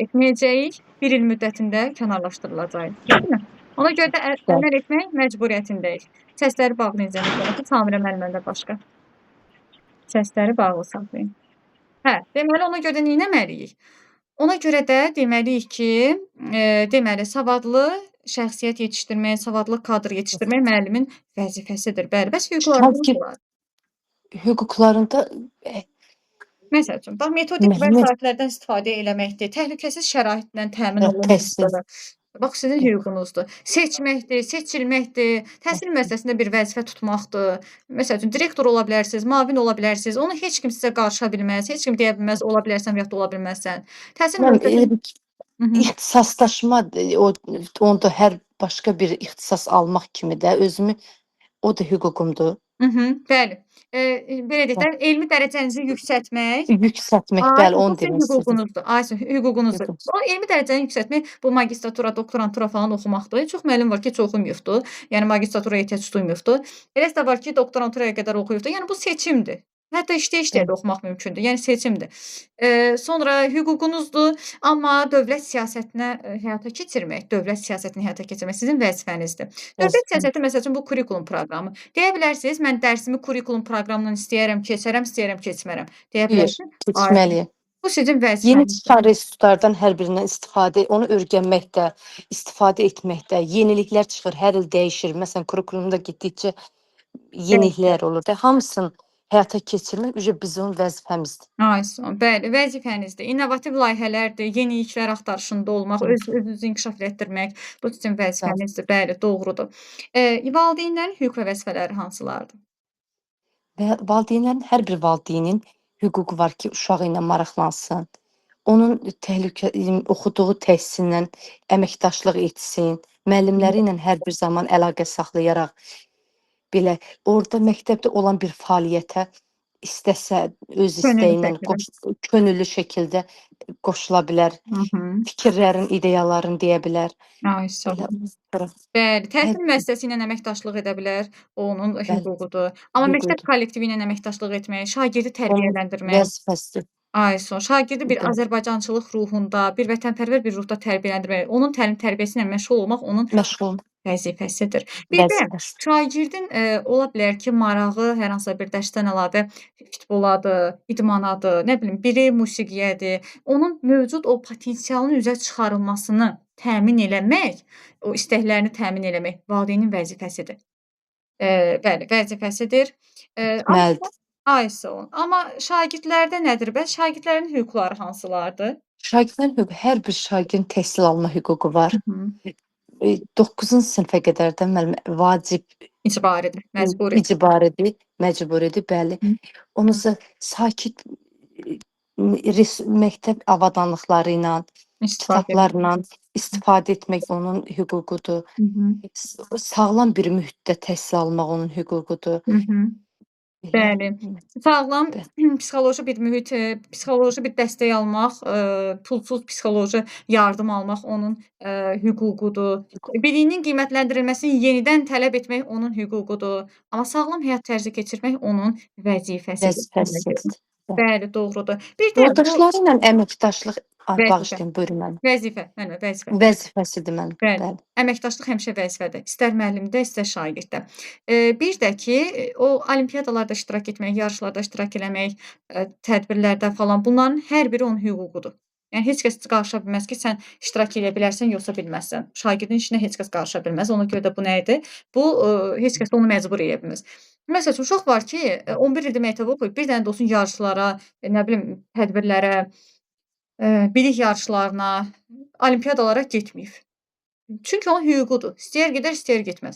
etməyəcəyik, 1 il müddətində kənarlaşdırılacaq. Deyilmi? Ona görə də əməl etmək məcburiyyətindəyik. Səsləri bağlayın zəmində. Samirə müəllimə başqa. Səsləri bağlı saxlayın. Hə, deməli ona görə də nə etməliyik? Ona görə də deməliyik ki, deməli savadlı şəxsiyyət yetişdirmək, savadlı kadr yetişdirmək müəllimin vəzifəsidir. Bəli, bəs hüquqlarımız var. Hüquqlarında Məsəl üçün, bax, metodik vəsaitlərdən istifadə eləməkdir, təhlükəsiz şəraitlə təmin olunmaqdır. Bax, sizin hüququnuzdur. Seçməkdir, seçilməkdir, təhsil müəssisəsində bir vəzifə tutmaqdır. Məsəl üçün, direktor ola bilərsiniz, müavin ola bilərsiniz. Onu heç kim sizə qarışa bilməz, heç kim deyə bilməz, ola bilərsən və ya da ola bilməzsən. Təhsil müəssisəsində ixtisaslaşma, onda hər başqa bir ixtisas almaq kimi də özümü, o da hüququmdur. Bəli. Belə deyək də, elmi dərəcənizi yüksəltmək, bəli, onu sizin hüququnuzdur. Hüququnuzdur. O elmi dərəcəni yüksəltmək, bu magistratura, doktorantura falan oxumaqdır. Çox müəllim var ki, heç oxumayıbdır. Yəni magistraturaya ehtiyac duymuyubdur. Eləsi də var ki, doktoranturaya qədər oxuyubdur. Yəni bu seçimdir. Hətta işləyə də oxumaq mümkündür. Yəni seçimdir. Sonra hüququnuzdur, amma dövlət siyasətinə həyata keçirmək, sizin vəzifənizdir. Dövlət siyasəti məsəl üçün bu kurikulum proqramı. Deyə bilərsiniz, mən dərsimi kurikulum proqramından istəyərəm, keçmərəm. Deyə bilərsiniz. Keçməliyəm. Bu sizin Yeni vəzifənizdir. çıxan resurslardan hər birindən istifadə, onu öyrənməkdə, istifadə etməkdə, yeniliklər çıxır, hər il dəyişir. Məsələn, kurikulumda getdikcə yeniliklər olur da, hamısını həyata keçirmək bizim vəzifəmizdir. Bəli, vəzifənizdir. İnnovativ layihələrdir, yeniliklər axtarışında olmaq, özünüzü inkişaf etdirmək, bu sizin vəzifənizdir. Bəli, doğrudur. Valideynlərin hüquq və vəzifələri hansılardır? Valideynlərin, hər bir valideynin hüququ var ki, uşağı ilə maraqlansın, onun oxuduğu təhsilindən əməkdaşlıq etsin, müəllimləri ilə hər bir zaman əlaqə saxlayaraq, belə orada məktəbdə olan bir fəaliyyətə istəsə, öz istəyi ilə könüllü şəkildə qoşula bilər, fikirlərin, ideyalarını deyə bilər. Bəli, təhsil müəssisəsi ilə əməkdaşlıq edə bilər, o onun hüququdur. Amma məktəb kollektivi ilə əməkdaşlıq etmək, şagirdi tərbiyələndirmək, vəzifəsidir. Şagirdi bir azərbaycançılıq ruhunda, bir vətənpərvər bir ruhda tərbiyələndirmək, onun təlim-tərbiyəsi ilə məşğul olmaq onun vəzifəsidir. Bir də şagirdin ola bilər ki, marağı hər hansısa bir dərsdən əlavə futboladır, idmanadır, nə bilim, biri musiqiyədir. Onun mövcud o potensialının üzə çıxarılmasını təmin eləmək, o istəklərini təmin eləmək valideynin vəzifəsidir. Bəli, vəzifəsidir. Amma şagirdlərdə nədir bəs? Şagirdlərin hüquqları hansılardır? Şagirdlərin hüququ, hər bir şagirdin təhsil alma hüququ var. 9-cu sinifə qədər də vacib, icbaridir, məcburidir, bəli. Onunsa sakit məktəb avadanlıqları ilə, kitablarla istifadə etmək onun hüququdur. Sağlam bir mühitdə təhsil almaq onun hüququdur. Bəli, sağlam psixoloji bir mühit, psixoloji bir dəstək almaq, pulsuz psixoloji yardım almaq onun hüququdur. Biliyinin qiymətləndirilməsini yenidən tələb etmək onun hüququdur. Amma sağlam həyat tərzi keçirmək onun vəzifəsidir. Bəli, doğrudur. Bir də yoldaşları ilə əməkdaşlıq, bağışlayın, buyurun mənim. Vəzifəsidir mənim. Bəli, əməkdaşlıq həmişə vəzifədir. İstər müəllimdə, istər şagirddə. Bir də ki, o olimpiyadalarda iştirak etmək, yarışlarda iştirak eləmək, tədbirlərdə falan, bunların hər biri onun hüququdur. Yəni, heç kəs qarışa bilməz ki, sən iştirak edə bilərsən, yoxsa bilməzsən. Şagirdin işinə heç kəs qarışa bilməz. Ona görə də bu nə idi? Bu, heç kəs onu məcbur edə bilməz. Məsəl üçün, uşaq var ki, 11 ildir məktəbə oxuyub, bir dənə də olsun yarışlara, nə bilim, tədbirlərə, bilik yarışlarına, olimpiyadalara getməyib. Çünki onun hüququdur. İstəyər gedər, istəyər getməz.